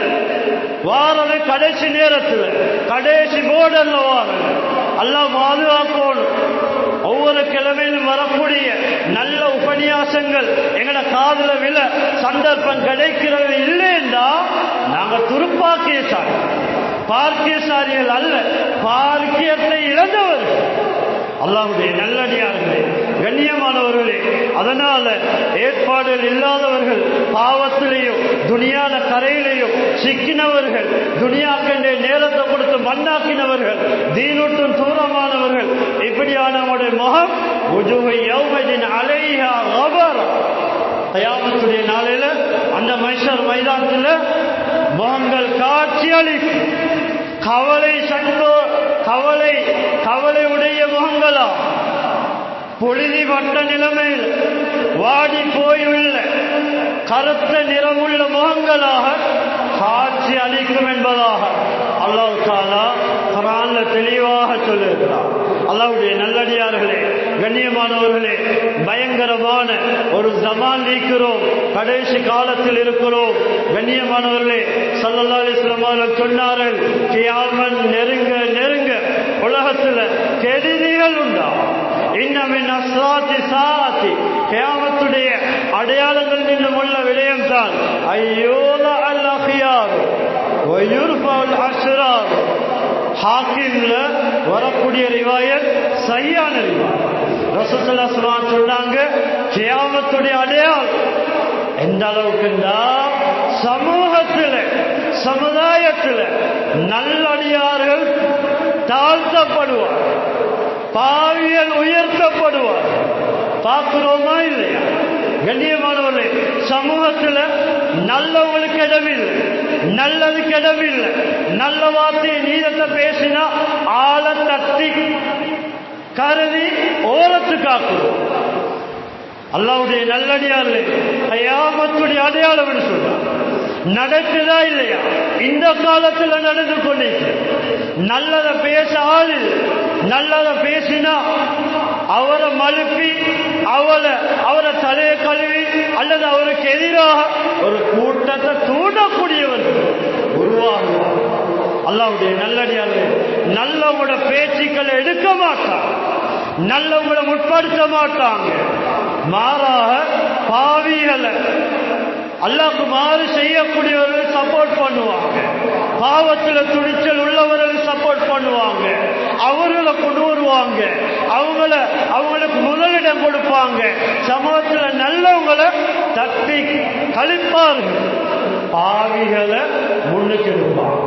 வாரது கடைசி நேரத்தில் கடைசி போர்டர்ல வாரம். அல்லாஹ் பாதுகாக்கணும். ஒவ்வொரு கிழமையிலும் வரக்கூடிய நல்ல உபன்யாசங்கள் எங்கட காதுல விழ சந்தர்ப்பம் கிடைக்கிறது இல்லைன்னா நாங்க துருப்பாக்கியசாரி, பார்க்கியசாரிகள் அல்ல, பார்க்கியத்தை இழந்தவர்கள். அல்லாஹ்வுடைய நல்லடியார்களே, கண்ணியமானவர்களே, அதனால ஏற்பாடுகள் இல்லாதவர்கள், பாவத்திலேயும் துனியால கரையிலையும் சிக்கினவர்கள், துனியாக்கண்டே நேரத்தை கொடுத்து மண்ணாக்கினவர்கள், தீனுட்டும் தூரமானவர்கள், இப்படியானவருடைய முகம் அலைஹா கபர். கியாமத்துடைய நாளையில அந்த மஹ்ஷர் மைதானத்தில் முகங்கள் காட்சி அளிக்கும். கவலை உடைய முகங்களா, புழுதி வட்ட நிலைமையில் வாடி போயுள்ள கருத்த நிறமுள்ள முகங்களாக காட்சி அளிக்கும் என்பதாக அல்லாஹ் தஆலா குர்ஆன்ல தெளிவாக சொல்லுகிறார். அல்லாஹ்வுடைய நல்லடியார்களே, கண்ணியமானவர்களே, பயங்கரமான ஒரு ஜமான் இருக்கிறோம், கடைசி காலத்தில் இருக்கிறோம். கண்ணியமானவர்களே, ஸல்லல்லாஹு அலைஹி வஸல்லம் அவர்கள் சொன்னார்கள், கியாமத் நெருங்க நெருங்க உலகத்தில் கெடுதிகள் உண்டா. இன்னமின் அஸ்ராத்தி சாத்தி, கியாமத்துடைய அடையாளங்கள் நின்று உள்ள விடயம் தான் ஐயோல அல் அஹ்யார் வயுர்ஃபல் அஷ்ரார். ஹாக்கிம்ல வரக்கூடிய ரிவாயத் சரியான ரிவாயத். ரசூலுல்லாஹி ஸல்லல்லாஹு அலைஹி வஸல்லம் சொன்னாங்க, கியாமத்துடைய அடையாளம் எந்த அளவுக்குண்டா, சமூகத்தில் சமுதாயத்தில் நல்லடியார்கள் தாழ்த்தப்படுவார், பாவியல் உயர்த்தப்படுவார். பார்க்கிறோமா இல்லையா? கண்ணியமானவர்களே, சமூகத்தில் நல்லவங்களுக்கு இடமில்லை, நல்லதுக்கு இடமில்லை. நல்ல வார்த்தையை நீதத்தை பேசினா ஆளை தட்டி கருதி ஓரத்து காக்குவோம். அல்லாஹ்வுடைய நல்லடியார்களே, கியாமத்துடைய அடையாளம் என்று சொல்றார். நடக்குதா இல்லையா? இந்த காலத்தில் நடந்து கொண்டிருக்கு. நல்லதை பேச ஆள் இல்லை. நல்லதை பேசினா அவரை மழுப்பி அவரை தலையை கழுவி அல்லது அவருக்கு எதிராக ஒரு கூட்டத்தை தூண்டக்கூடியவர்கள் உருவாகுவார். அல்லாஹ்வுடைய நல்லடியார்களே, நல்லவங்களோட பேச்சுக்களை எடுக்க மாட்டாங்க, நல்லவங்களை முற்படுத்த மாட்டாங்க. மாறாக பாவிகளை அல்லாஹ்க்கு மாறு செய்யக்கூடியவர்கள் சப்போர்ட் பண்ணுவாங்க, பாவத்தில் துணிச்சல் உள்ளவர்கள் சப்போர்ட் பண்ணுவாங்க, அவர்களை கொண்டு வருவாங்க, அவங்களுக்கு முதலிடம் கொடுப்பாங்க, சமூகத்தில் நல்லவங்களை தட்டி கழிப்பார்கள், பாவிகளை முன்னுக்கு இருப்பாங்க.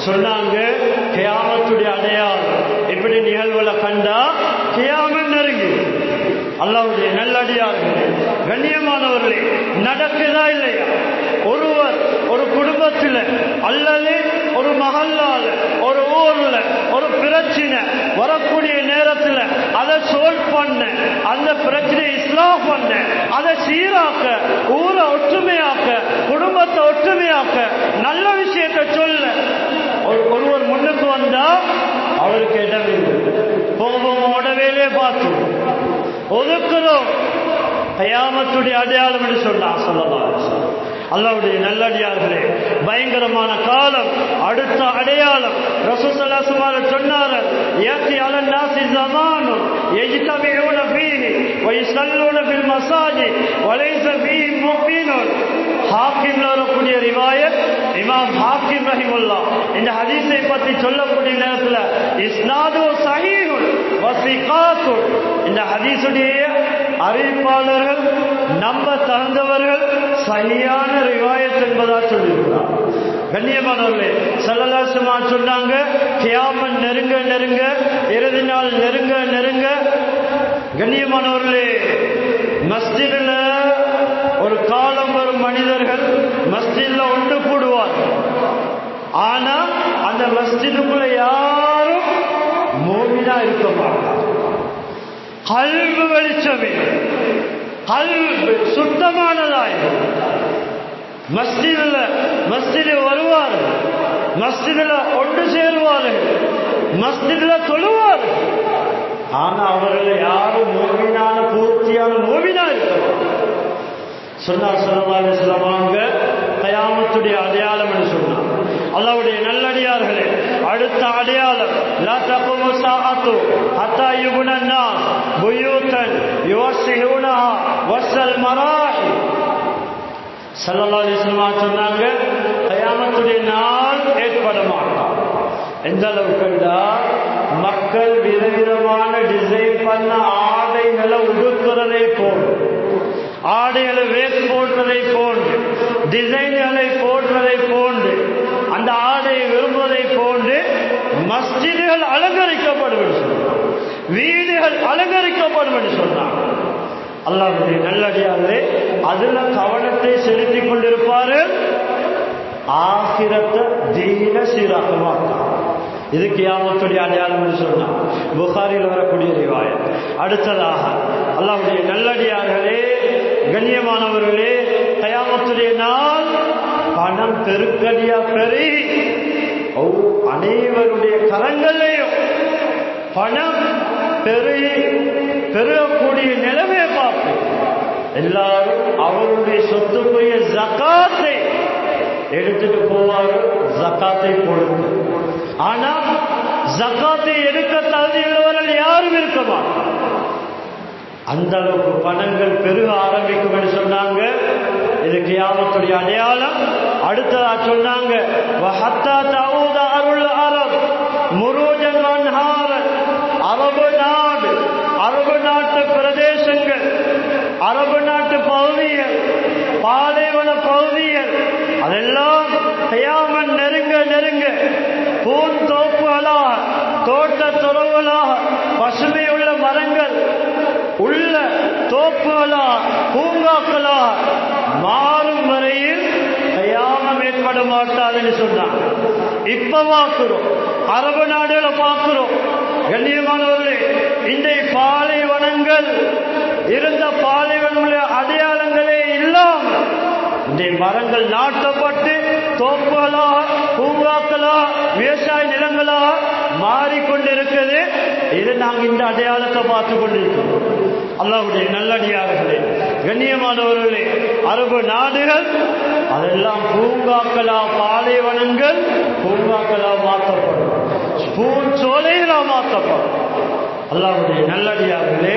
சொன்னாங்க, கியாமத்துடைய அடையாளம் இப்படி நிகழ்வுகளை கண்டா கியாமத் நெருங்கி. அல்லாஹ்வுடைய நல்லடியார்களே, கண்ணியமானவர்களே, நடக்குதா இல்லையா? ஒருவர் ஒரு குடும்பத்தில் அல்லது ஒரு மஹல்லால ஒரு ஊர்ல ஒரு பிரச்சனை வரக்கூடிய நேரத்தில் அதை சால்வ் பண்ண, அந்த பிரச்சனையை இஸ்லாம் பண்ண, அதை சீராக்க, ஊரை ஒற்றுமையாக்க, குடும்பத்தை ஒற்றுமையாக்க, நல்ல விஷயத்தை சொல்ல ஒருவர் முன்னுக்கு வந்தா அவருக்கு இடமில்லை. போக வேலையே பார்த்து ஒதுக்குறோம். கியாமத்துடைய அடையாளம் என்று சொன்னார் ஸல்லல்லாஹு அலைஹி வஸல்லம். அல்லாஹ்வுடைய நல்லடியார்களே, பயங்கரமான காலம், அடுத்த அடையாளம் ரசூல் ஸல்லல்லாஹு அலைஹி வஸல்லம் சொன்னார்கள், யத்தி அலன் நாஸி ஸமானு யஜ்தமிஊன ஃபீஹி வ யுஸல்லூன ஃபில் மஸாஜித் வ லைஸ ஃபீஹி முஃமினுன். ஹாக்கிம்ல வரக்கூடிய ரிவாயத், இமாம் ஹாக்கிம் ரஹிமஹுல்லாஹ் இந்த ஹதீஸை பற்றி சொல்லக்கூடிய நேரத்தில் இஸ்னாது ஸஹீஹுன் வ ஸிகாத்துன், இந்த ஹதீஸுடைய அறிவிப்பாளர்கள் நம்ப தகுந்தவர்கள், சரியான ரிவாயத் என்பதா சொல்லியிருக்கிறார். கண்ணியமானவர்களே, ஸல்லல்லாஹு அலைஹி வஸல்லம் சொன்னாங்க, கியாமத் நெருங்க நெருங்க, இறுதி நாள் நெருங்க நெருங்க. கண்ணியமானவர்களே, மஸ்ஜிதில் ஒரு காலம் வரும், மனிதர்கள் மஸ்ஜிதில் ஒன்று கூடுவார். ஆனா அந்த மஸ்ஜிதுக்குள்ள யாரும் மூமினா இருக்க மாட்டார். கல்பு வெளிச்சமே, கல்பு சுத்தமானதாயும் மஸ்ஜிதில் வருவார், மஸ்ஜிதில் ஒன்று சேருவார்கள், மஸ்ஜிதில் தொழுவார். ஆனா அவர்கள் யாரும் மூமினான பூர்த்தியான மூமினா இருக்கிறார். சொன்னார் ஸல்லல்லாஹு அலைஹி வஸல்லம், கியாமத்துடைய அடையாளம் என்று சொன்னார். அல்லாஹ்வுடைய நல்லடியார்களே, அடுத்த அடையாளம் லா தகுமு ஸாஅத்து ஹத்தா யுபன الناس புயூதன் யுவஸ்ஸிஹூனஹா வஸல் மராஹி. ஸல்லல்லாஹு அலைஹி வஸல்லம் சொன்னாங்க, கியாமத்துடைய நாள் ஏற்பட மாட்டார். எந்த அளவுக்குண்டா, மக்கள் விதவிதமான டிசைன் பண்ண ஆடைகளை உடுக்கிறதை போன்று, ஆடைகளை வேஸ்ட் போடுறதை போன்று, டிசைன்களை போடுறதை போன்று, அந்த ஆடையை விரும்புவதை போன்று மஸ்ஜிதுகள் அலங்கரிக்கப்படும் என்று சொன்னார், வீடுகள் அலங்கரிக்கப்படும் என்று சொன்னார். அல்லாஹ்வுடைய நல்லடியார்களே, அதுல கவனத்தை செலுத்திக் கொண்டிருப்பார்கள், ஆகிரத்தை தீன சீராக்க மாட்டார். இது கியாமத்துடைய அடையாளம் என்று சொன்னார். புகாரில் வரக்கூடிய ரிவாயத். அடுத்ததாக அல்லாஹ்வுடைய நல்லடியார்களே, கண்ணியமானவர்களே, கியாமத்துடைய நாள் பணம் பெருக்கடியா பெருகி அனைவருடைய கரங்களையும் பணம் பெருகக்கூடிய நிலைமையை பார்த்து எல்லாரும் அவருடைய சொத்துக்குரிய ஜகாத்தை எடுத்துட்டு போவார். ஜகாத்தை கொடுத்து, ஆனா ஜகாத்தை எடுக்க தகுதியுள்ளவர்கள் யாரும் இருக்க மாட்டார். அந்த அளவுக்கு பணங்கள் பெருக ஆரம்பிக்கும் என்று சொன்னாங்க. இது கியாமத்துடைய அடையாளம். அடுத்ததா சொன்னாங்க, வஹத்தா தஊத அருள் அரப் முரூஜன் வன்ஹாரன். அரபு நாட்டு பிரதேசங்கள், அரபு நாட்டு பகுதிகள், பாலைவன பகுதிகள் அதெல்லாம் கியாமத் நெருங்க நெருங்க பூந்தோப்புகளாக, தோட்ட துறவுகளாக, பசுமையுள்ள மரங்கள் உள்ள தோப்புகளாக, பூங்காக்களாக மாறும் வரையில் கியாமத் ஏற்பட மாட்டாதுன்னு சொன்னாங்க. இப்ப பார்க்கிறோம், அரபு நாடுகளை பார்க்கிறோம். கண்ணியமானவர்களே, இந்த பாலைவனங்கள் இருந்த பாலைவன அடையாளங்களே இல்லாமல் இந்த மரங்கள் நாட்டப்பட்டு தோப்புகளாக, பூங்காக்களாக, விவசாய நிலங்களாக மாறிக்கொண்டிருக்கிறது. இது நாங்கள் இந்த அடையாளத்தை பார்த்து கொண்டிருக்கிறோம். அல்லாஹ்வுடைய நல்லடியார்களே, கண்ணியமானவர்களே, அரபு நாடுகள் அதெல்லாம் பூங்காக்களா, பாலைவனங்கள் பூங்காக்களா மாற்றப்படும், பூஞ்சோலைகளா மாற்றப்படும். அல்லாஹ்வுடைய நல்லடியார்களே,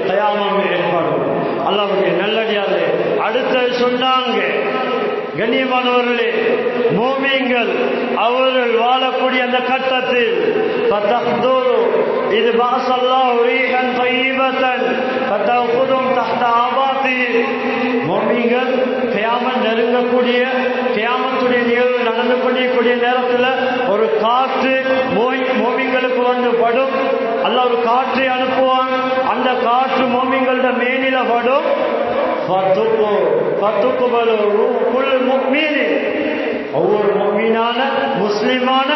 கியாமத் ஏற்படும். அல்லாஹ்வுடைய நல்லடியார்களே, அடுத்து சொன்னாங்க, கண்ணியமானவர்களே, மூமின்கள் அவர்கள் வாழக்கூடிய அந்த கட்டத்தில் இது பாஸல்லாஹு ரீஹன் தய்யிபத்தன் ஃபதஅகுதும் தஹ்த ஆபாத்தி. மூமின்கள் கியாமத் நெருங்கக்கூடிய, கியாமத்துடைய நிகழ்வு நடந்து கொண்டிருக்கூடிய நேரத்தில் ஒரு காற்று மூமின்களுக்கு வந்து படும். அல்லாஹ் ஒரு காற்றை அனுப்புவான். அந்த காற்று மூமின்களோட மேனில படும். ஒவ்வொரு முஃமினான முஸ்லிமான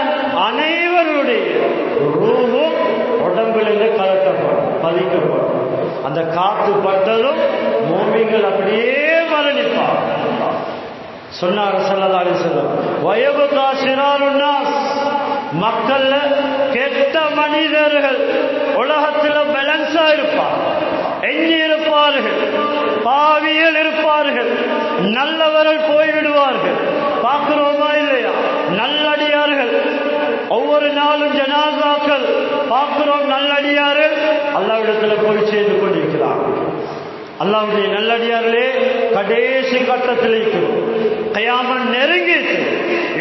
அனைவருடைய ரூஹும் உடம்பிலிருந்து கலக்கப்படும், பதிக்கப்படும். அந்த காத்து பட்டதும் மூமின்கள் அப்படியே மரணிப்பார். சொன்னார் ஸல்லல்லாஹு அலைஹி வஸல்லம், வயபகா ஷிராருன் நாஸ், மக்கள்ல கெட்ட மனிதர்கள் உலகத்தில் பேலன்ஸா இருப்பார், எஞ்சி இருப்பார்கள், பாவிகள் இருப்பார்கள், நல்லவர்கள் போய்விடுவார்கள். பார்க்கிறோமா இல்லையா? நல்லடியார்கள் ஒவ்வொரு நாளும் ஜனாசாக்கள் பார்க்கிறோம். நல்லடியார்கள் அல்லாஹ்விடத்தில் போய் சேர்ந்து கொண்டிருக்கிறார்கள். அல்லாஹ்வுடைய நல்லடியார்களே, கடைசி கட்டத்தில் இருக்கிறோம். கியாமத் நெருங்கிட்டு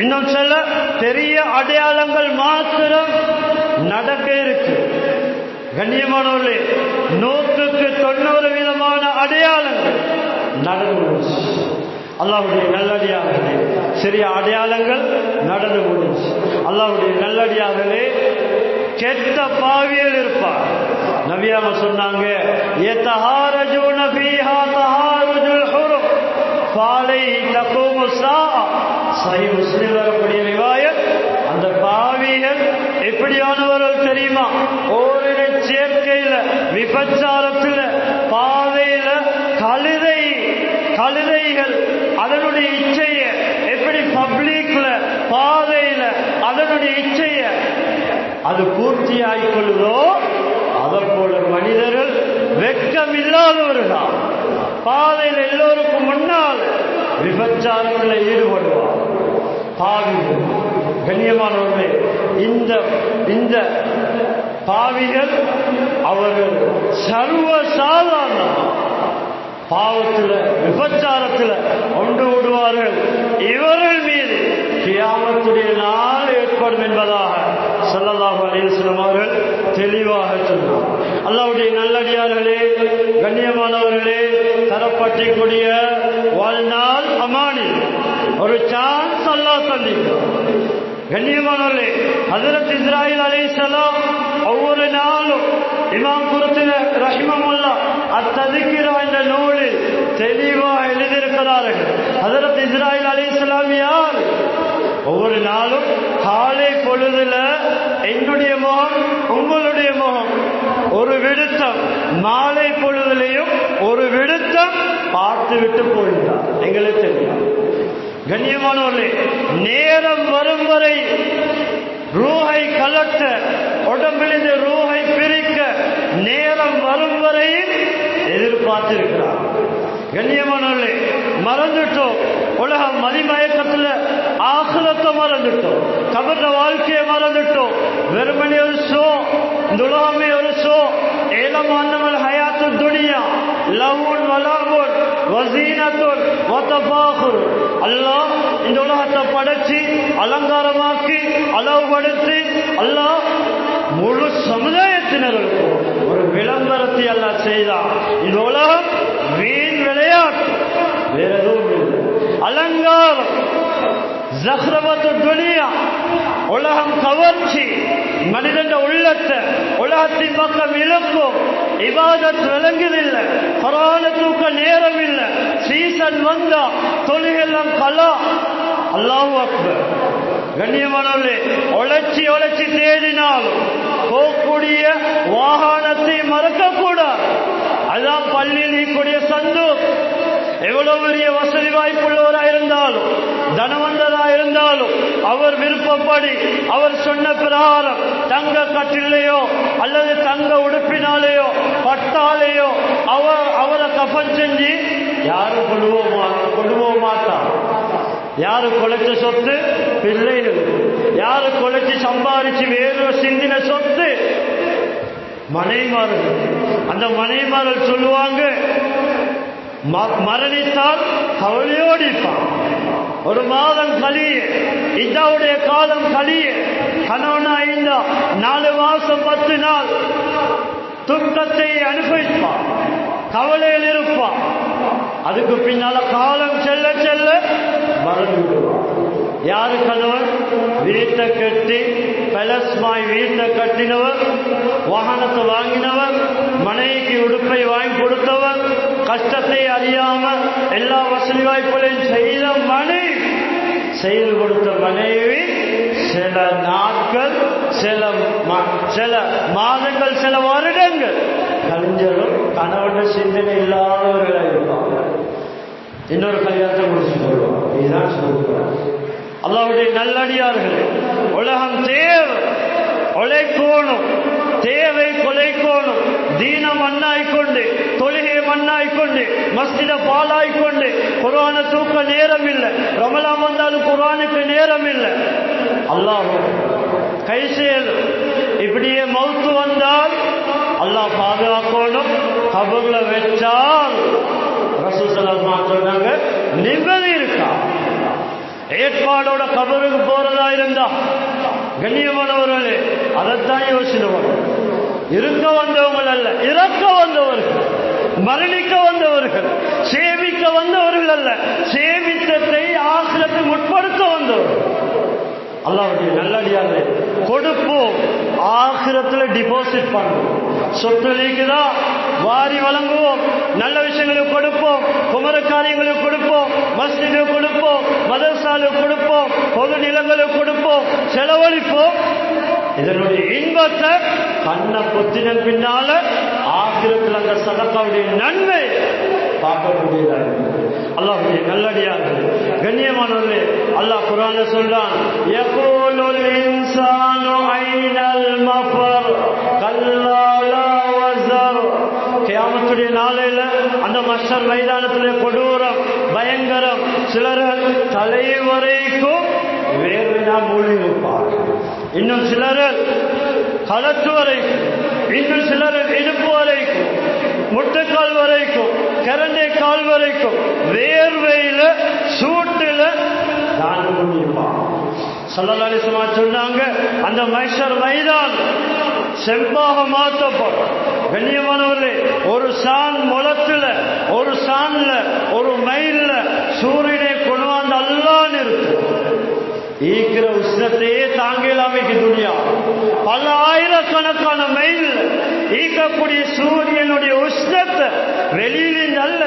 இன்னும் சில பெரிய அடையாளங்கள் மாத்திரம் நடக்க இருக்கு. கண்ணியமானவர்களே, 100% விதமான அடையாளங்கள் நடந்து முடிச்சு. அல்லாஹ்வுடைய நல்லடியார்களே, சிறிய அடையாளங்கள் நடந்து முடிச்சு. அல்லாஹ்வுடைய நல்லடியார்களே, கெட்ட பாவியல் இருப்பார். நபியாக சொன்னாங்க, யதஹாரஜூன ஃபீஹா தஹாருஜுல் ஹுரும் ஃபலைஹி தகூமு ஸாஅ. சஹீஹ் முஸ்லிம் வரக்கூடிய ரிவாயத். அந்த பாவிகள் எப்படியானவர்கள் தெரியுமா? ஓரின சேர்க்கையில, விபச்சாரத்துல, பாதையில கழுதைகள் அதனுடைய இச்சைய எப்படி பப்ளிக்ல பாதையில அதனுடைய இச்சைய அது பூர்த்தி ஆகிக்கொள்ளுதோ, அதை போல மனிதர்கள் வெட்கம் இல்லாதவர்கள் பாதையில் எல்லோருக்கும் முன்னால் விபச்சாரத்தில் ஈடுபடுவார். பாவிகள், கண்ணியமானவர்களே, இந்த பாவிகள் அவர்கள் சர்வ சாதாரண பாவத்தில், விபச்சாரத்தில் ஒன்று விடுவார்கள். இவர்கள் மீது கியாமத்துடைய நாள் ஏற்படும் என்பதாக ஸல்லல்லாஹு அலைஹி வஸல்லம் அவர்கள் தெளிவாக சொன்னார். அல்லாஹ்வுடைய நல்லடியார்களே, கண்ணியமானவர்களே, தரப்பட்டிக்கூடிய வாழ்நாள் அமானி, ஒரு சான்ஸ் அல்லாஹ் தந்திருக்கிறார். கண்ணியமானவர்களே, ஹஜ்ரத் இஸ்ராயில் அலைஹிஸ்ஸலாம் ஒவ்வொரு நாளும் இமாம் குர்துபி ரஹிமஹுல்லாஹ் அத்-தذكرா என்ற நூலில் தெளிவாக எழுதியிருக்கிறார்கள். ஹஜ்ரத் இஸ்ராயில் அலைஹிஸ்ஸலாம் யார்? ஒவ்வொரு நாளும் காலை பொழுதுல என்னுடைய முகம் உங்களுடைய முகம் ஒரு விடுத்தம், மாலை பொழுதுலையும் ஒரு விடுத்தம் பார்த்து விட்டு போயிட்டார். எங்களுக்கு தெரியும். கண்ணியமானவர்களே, நேரம் வரும் வரை ரூஹை கலட்ட, உடம்பிலிருந்து ரூஹை பிரிக்க நேரம் வரும் வரை எதிர்பார்த்திருக்கிறார். கண்ணியமானவர்களே, மறந்துட்டோம். உலக மதிமயக்கத்துல ஆகிரத்தை மறந்துட்டோம், கபர்ற வாழ்க்கையை மறந்துட்டோம். வெறுமனே ஒரு ஷோ, இந்த உலகமே ஒரு ஷோ. ஏலமானவள் ஹயாத்து துனியா லஹுன் வலஹுன் வஸீனத்துன் வதஃபாகுர். அல்லாஹ் இந்த உலகத்தை படைச்சி அலங்காரமாக்கி அளவுபடுத்தி அல்லாஹ் முழு சமுதாயத்தினருக்கும் ஒரு விளம்பரத்தை அல்லாஹ் செய்தார். இந்த உலகம் வீண் விளையாட்டு, வேற எதுவும் இல்லை. அலங்காரம், ஜஹ்ரவத்து துனியா, உலகம் கவர்ச்சி, மனிதன் உள்ளத்தை உலகத்தின் பக்கம் இழுக்கும். இபாதத் விளங்குதில்லை, குர்ஆனை தூக்க நேரம் இல்லை. சீசன் வந்தா தொழுகெல்லாம் கலா. அல்லாஹு அக்பர். கண்ணியமானவர்களே, உழைச்சி தேடினாலும் போகக்கூடிய வாகனத்தை மறக்கக்கூடாது. அதான் பள்ளியில் கூடிய சந்து. எவ்வளவு பெரிய வசதி வாய்ப்புள்ளவராக இருந்தாலும், தனவந்தராக இருந்தாலும், அவர் விருப்பப்படி அவர் சொன்ன பிரகாரம் தங்க கட்டிலையோ அல்லது தங்க உடுப்பினாலேயோ பட்டாலேயோ அவரை கஃன் செஞ்சு யாரும் கொண்டுபோக மாட்டார். யாரு கொலைச்ச சொத்து பிள்ளைகள், யாரு கொலைச்சு சம்பாதிச்சு வேறு சிந்தின சொத்து மனைமார்கள். அந்த மனைமார்கள் சொல்லுவாங்க, மரணித்தால் கவலையோடிப்பான். ஒரு மாதம் கழிய, இதாவுடைய காலம் கழிய, கணவனா இருந்தா 4 மாசம் 10 நாள் துக்கத்தை அனுபவிப்பான், கவலையில் இருப்பான். அதுக்கு பின்னால காலம் செல்ல செல்ல மறந்து விடுவான். யாரு கணவன்? வீட்டை கட்டி பலஸ்மாய் வீட்டை கட்டினவர், வாகனத்தை வாங்கினவர், மனைவிக்கு உடுப்பை வாங்கி கொடுத்தவர், கஷ்டத்தை அறியாம எல்லா வசதி வாய்ப்புகளையும் செய்த மனைவி, செய்து கொடுத்த மனைவி சில நாட்கள், சில மாதங்கள், சில வருடங்கள் கழிஞ்சலும் கணவன் சிந்தனை இல்லாதவர்களாக இருப்பாங்க. இன்னொரு கல்யாணத்தை முடிச்சு சொல்லுவாங்க. இதுதான் சொல்லுவாங்க. அல்லாஹ்வுடைய நல்லடியார்களே, உலகம் தேவை, உழைக்கோணும், தேவை கொலைக்கோணும். தீன மண்ணாய்கொண்டு, தொழுகை மண்ணாய்கொண்டு, மஸ்ஜித பாலாய்கொண்டு குர்ஆனை தூக்க நேரம் இல்லை. ரமலான் வந்தாலும் குர்ஆனுக்கு நேரம் இல்லை. அல்லாஹ் கை செய்யலும். இப்படியே மௌத்து வந்தால் அல்லாஹ் பாதுகாக்கணும். கபர்ல வச்சால் ரசூல் ஸல்லல்லாஹு அலைஹி வஸல்லம் சொன்னாங்க, நிம்மதி இருக்கா? ஏற்பாடோட கபருக்கு போறதா இருந்தா கண்ணியமானவர்களே, அதைத்தான் யோசினவர். இருக்க வந்தவங்கள் அல்ல, இறக்க வந்தவர்கள், மரணிக்க வந்தவர்கள், சேமிக்க வந்தவர்கள் அல்ல, சேமித்தத்தை ஆகிரத்தை முற்படுத்த வந்தவர்கள். அல்லாஹ்வுடைய நல்லடியார்களே, கொடுப்போம், ஆகிரத்தில் டிபாசிட் பண்ணுவோம். சொத்து நீக்குதா வாரி வழங்குவோம், நல்ல விஷயங்களுக்கு கொடுப்போம், குமர காரியங்களுக்கு கொடுப்போம், மஸ்ஜிதுக்கு கொடுப்போம், மதரசாலுக்கு கொடுப்போம், பொது நிலங்களுக்கு கொடுப்போம், செலவழிப்போம். இதனுடைய இன்பத்தை கண்ண பொத்தின பின்னால ஆகிரத்தில் அந்த சதக்காவுடைய நன்மை பார்க்கக்கூடியதாக. அல்லாஹ்வுடைய நல்லடியார்கள், கண்ணியமானவர்களே, அல்லாஹ் குர்ஆன்ல சொல்றான், யகூலுல் இன்சானு ஐனல் மஃபர் கல்லா லா வஸர். கியாமத்துடைய நாளையில அந்த மஹ்ஷர் மைதானத்திலே கொடூரம், பயங்கரம். சிலர்கள் தலை வரைக்கும் வேர்வையா மூழ்கி இருப்பார், இன்னும் சிலர்கள் கலத்து வரைக்கும், இன்னும் சிலர்கள் இடுப்பு வரைக்கும், முட்டைக்கால் வரைக்கும், கரண்டை கால் வரைக்கும் வேர்வையில சூட்டுல தான் முடிப்பான். ஸல்லல்லாஹு அலைஹி வஸல்லம் சொன்னாங்க, அந்த மஹ்ஷர் மைதானம் செம்பாக மாற்றப்படும். கண்ணியமானவர்களே, ஒரு சான் முளத்துல, ஒரு சான்ல, ஒரு மைல்ல சூரியனை கொண்டு வந்து அல்லாஹ் நிறுத்தும். ஈக்கிற உஷ்ணத்தையே தாங்கலாமைக்கு துனியா பல ஆயிரக்கணக்கான மைல் ஈக்கக்கூடிய சூரியனுடைய உஷ்ணத்தை வெளியிலிருந்து அல்ல,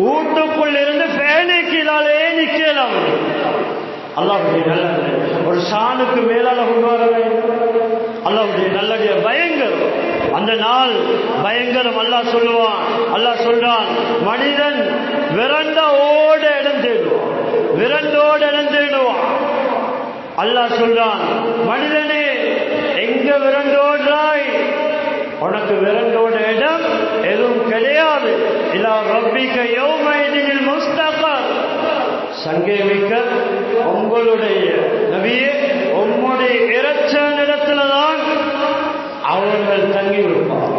வீட்டுக்குள் இருந்து ஃபேனுக்கு இதாலே நிக்கலாம். அல்லாஹ்வுடைய நல்லது ஒரு ஷானுக்கு மேலால கொண்டு வர வேண்டும். அல்லாஹ்வுடைய நல்லடிய பயங்கரம், அந்த நாள் பயங்கரம். அல்லாஹ் சொல்லுவான், அல்லாஹ் சொல்றான், மனிதன் விரண்டோட இடம் தேடுவான், விரண்டோட இடம் தேடுவான். அல்லாஹ் சொல்றான், மனிதனே எங்க விரண்டோடுறாய்? உனக்கு விரண்டோட இடம் எதுவும் கிடையாது. இலா ரப்பிக யௌமைதினில் முஸ்தகர். சங்கேமிக்க உங்களுடைய நபியே, உங்களுடைய இறைச்ச இடத்துலதான் அவர்கள் தங்கி இருப்பார்.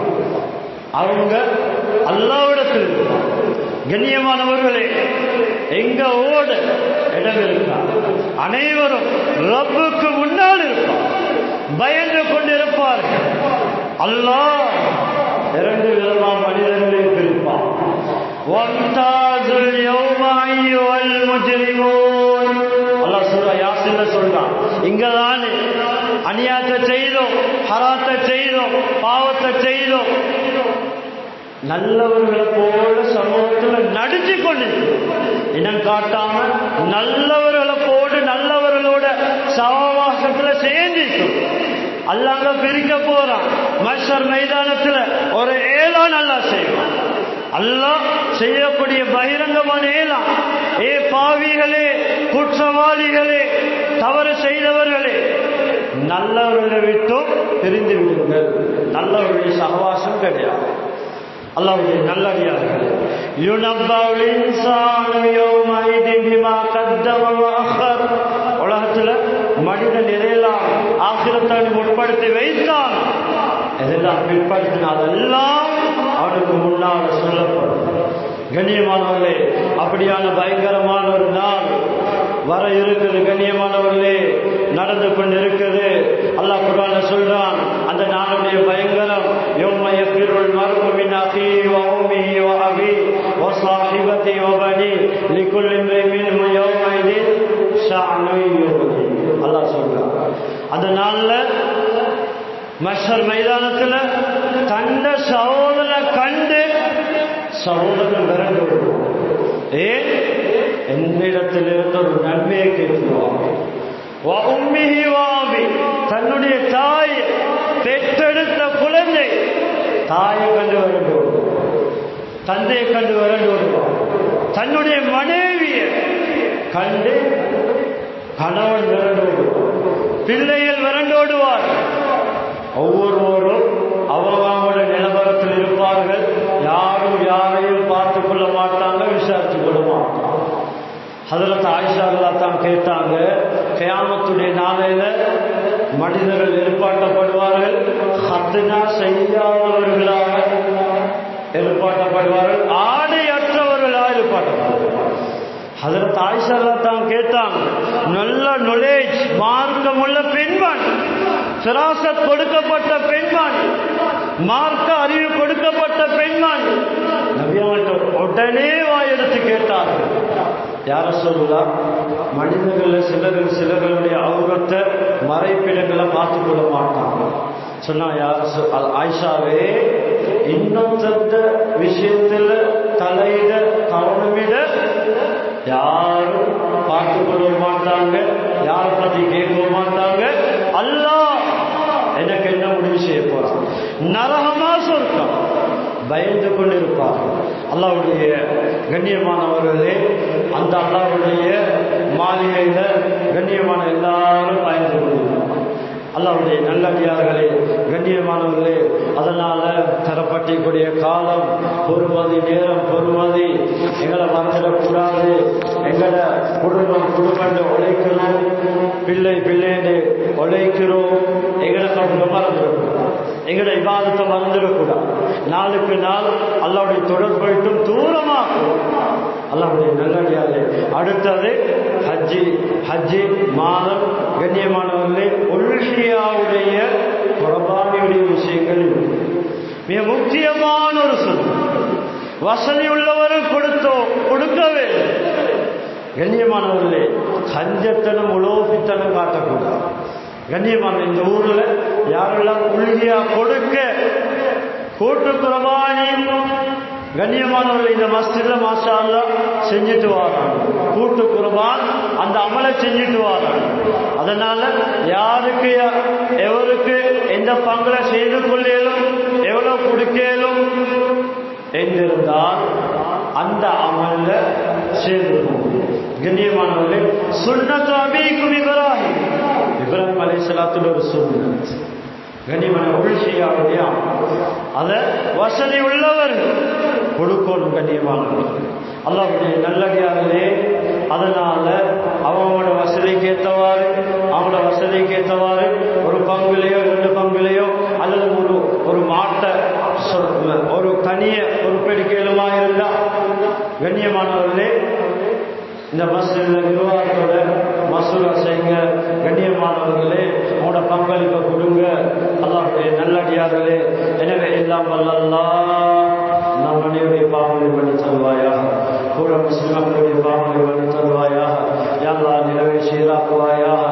அவங்க அல்லாஹ்விடத்தில் இருப்பார். கண்ணியமானவர்களே, எங்க ஓட இடம் இருக்கார்? அனைவரும் ரப்புக்கு முன்னால் இருப்பார், பயந்து கொண்டிருப்பார்கள். அல்லாஹ் இரண்டு விதமான மனிதர்களை பிரிப்பார். வம்தாதுல் யௌம அய்யுல் முஜ்ரிமூன். அல்லாஹ் சூரா யாசீன்ல சொல்றான், இங்கதான் அநியாயத்தை செய்தோம், ஹராத்தை செய்தோம், பாவத்தை செய்தோம், நல்லவர்களை போல சமூகத்தில் நடிச்சு கொண்டு இனம் காட்டாம நல்லவர்களை போட்டு நல்லவர்களோட சமவாசத்துல சேர்ந்திருக்கும். அல்லாங்க பிரிக்க போறான். மஹ்ஷர் மைதானத்துல ஒரு ஏழான் அல்லாஹ் செய்வான். அல்லாஹ் செய்யக்கூடிய பகிரங்கமான ஏழான், ஏ பாவிகளே, குற்றவாளிகளே, தவறு செய்தவர்களே, நல்லவர்களை விட்டும் பிரிந்து விடுங்கள். நல்லவர்களுடைய சகவாசம் கிடையாது. அல்லாஹ்வுடைய நல்லடியார்கள், யுனப்பவுல் இன்சானு யௌமைதின் பிமா கத்தம வ அഖர். உலகத்துல மனிதன் எதையெல்லாம் ஆகிரத்தை முற்படுத்தி வைத்தான், எதெல்லாம் பிற்படுத்தினால் அதெல்லாம் அவனுக்கு முன்னால் சொல்லப்படும். கண்ணியமானவர்களே, அப்படியான பயங்கரமான ஒரு நாள் வர இருக்குது. கண்ணியமானவர்களே, நடந்து கொண்டு இருக்குது. அல்லாஹ் குர்ஆன்ல சொல்றான், அந்த நாளுடைய பயங்கரம், யௌம யஃபிருல் மர்உ மின் அஹீஹி வ உம்மிஹி வ அபீஹி வ ஸாஹிபதிஹி வ பனீஹி லிகுல்லி இம்ரிஇன் மின்ஹும் யௌமைதின் ஷஅனுன் யுக்னி. அல்லாஹ் சொல்றான், அந்த நாள்ல மஹ்ஷர் மைதானத்துல தந்த சகோதரனை கண்டு சகோதரன் விரண்டு விடுவான். ஏன்? என்னிடத்திலிருந்து ஒரு நன்மையை கேட்குவான். தன்னுடைய தாய் பெற்றெடுத்த குழந்தை தாயை கண்டு விரண்டு விடுவான், தந்தையை கண்டு விரண்டு விடுவான். தன்னுடைய மனைவியை கண்டு கணவன் விரண்டு விடுவான், பிள்ளைகள் விரண்டோடுவார். ஒவ்வொருவரும் அவங்களுடைய நிலவரத்தில் இருப்பார்கள். யாரும் யாரையும் பார்த்து கொள்ள மாட்டாங்க, விசாரித்து கொள்ள மாட்டாங்க. ஹதரத் ஆயிஷா ரலியல்லாஹு தான் கேட்டாங்க, கியாமத்துடைய நாளையில மனிதர்கள் எழுப்பாட்டப்படுவார்கள், ஹத்னா செய்யாதவர்களாக எழுப்பாட்டப்படுவார்கள், ஆடையற்றவர்களாக எழுப்பாட்டப்படுவார்கள். ஹதரத் ஆயிஷா ரலியல்லாஹு தான் கேட்டாங்க, நல்ல நாலேஜ் மார்க்கம் உள்ள பெண்மண், சிராசத் கொடுக்கப்பட்ட பெண்மண், மார்க்க அறிவு கொடுக்கப்பட்ட பெண்மண், நபியாட்ட உடனே வாயெடுத்து கேட்டார்கள், யார சொல்லலாம், மனிதர்கள் சிலர்களுடைய அவுரத்தை மறைப்பிடங்களை பார்த்துக் கொள்ள மாட்டாங்க. சொன்னா யார ஆயிஷாவே, இன்னொருத்த விஷயத்துல தலையிட கவனமிட யாரும் பார்த்துக் கொள்ள மாட்டாங்க, யாரை பத்தி கேட்க மாட்டாங்க. அல்லாஹ் எனக்கு என்ன முடிவு செய்ய போறான், நரகமா சொர்க்கம், பயந்து கொண்டிருப்பார். அல்லாஹ்வுடைய கண்ணியமானவர்களே, அந்த அல்லாஹ்வுடைய மாளிகையில கண்ணியமான எல்லாரும் பயந்து கொண்டிருப்பார். அல்லாஹ்வுடைய நல்லடியார்களே, கண்ணியமானவர்களே, அதனால தரப்பட்டிக்கூடிய காலம் பொறுமதி, நேரம் பொறுமதி, எங்களை மறந்துடக்கூடாது. எங்களை குடும்பம் உழைக்கிறோம், பிள்ளைன்னு உழைக்கிறோம், எங்களை கவுங்க மறந்துடக்கூடாது, எங்களை இபாதத்தை மறந்துடக்கூடாது. நாளுக்கு நாள் அல்லாஹ்வுடைய தொடர்பும் தூரமாகும். அல்லாஹ்வுடைய நல்லடியார்களே, அடுத்தது ஹஜ்ஜி மாதம். கண்ணியமானவர்களே, உல்ஹியாவுடைய குர்பானியுடைய விஷயங்கள் மிக முக்கியமான ஒரு சொல். வசதி உள்ளவர்கள் கொடுக்கவே. கண்ணியமானவர்களே, கஞ்சத்தனம் உலோபித்தனம் காட்டக்கூடாது. கண்ணியமான இந்த ஊர்ல யாரெல்லாம் உல்ஹியா கொடுக்க கூட்டு குர்பானி கண்ணியமானவர்கள் இந்த மஸ்ஜித்ல மாஷா அல்லாஹ் செஞ்சுட்டு வராங்க. கூட்டு குர்பான் அந்த அமலை செஞ்சுட்டு வராங்க. அதனால யாருக்கு எவருக்கு எந்த பங்குல செய்து கொள்ளலும் எவ்வளவு கொடுக்கலும் என்றிருந்தால் அந்த அமல்ல சேர்ந்து கண்ணியமானவர்களே, சுன்னத்து அபீக்கும் இப்ராஹிம் அலைஹிஸ்ஸலாத்துல ஒரு சுன்னத் கண்ணியமான உள்சியாவுடைய அதை வசதி உள்ளவர் கொடுக்கணும். கண்ணியமானவர்கள் அல்லாஹ்வுடைய நல்லடியார்களே, அதனால அவங்களோட வசதிக்கு ஏற்றவாறு ஒரு பங்குலையோ 2 பங்குலையோ அல்லது ஒரு மாட்டை ஒரு தனிய பொறுப்பெடுக்கலுமா இருந்தா கண்ணியமானவர்களே இந்த மஸ்ஜித்ல நிர்வாகத்தோட மசூரா செய்யுங்க. கண்ணியமானவர்களே உங்களோட பங்களிப்பை கொடுங்க. அல்லாஹ்வுடைய நல்லடியார்களே, எனவே எல்லாம் வல்ல அல்லாஹ் நம் அனைவருடைய பாவங்களை பண்ணி தருவாயாக. பூர முஸ்லிம்களுடைய பாவங்களை பண்ணி தருவாயாக. யா அல்லாஹ் நிலவை சீராக்குவாயாக.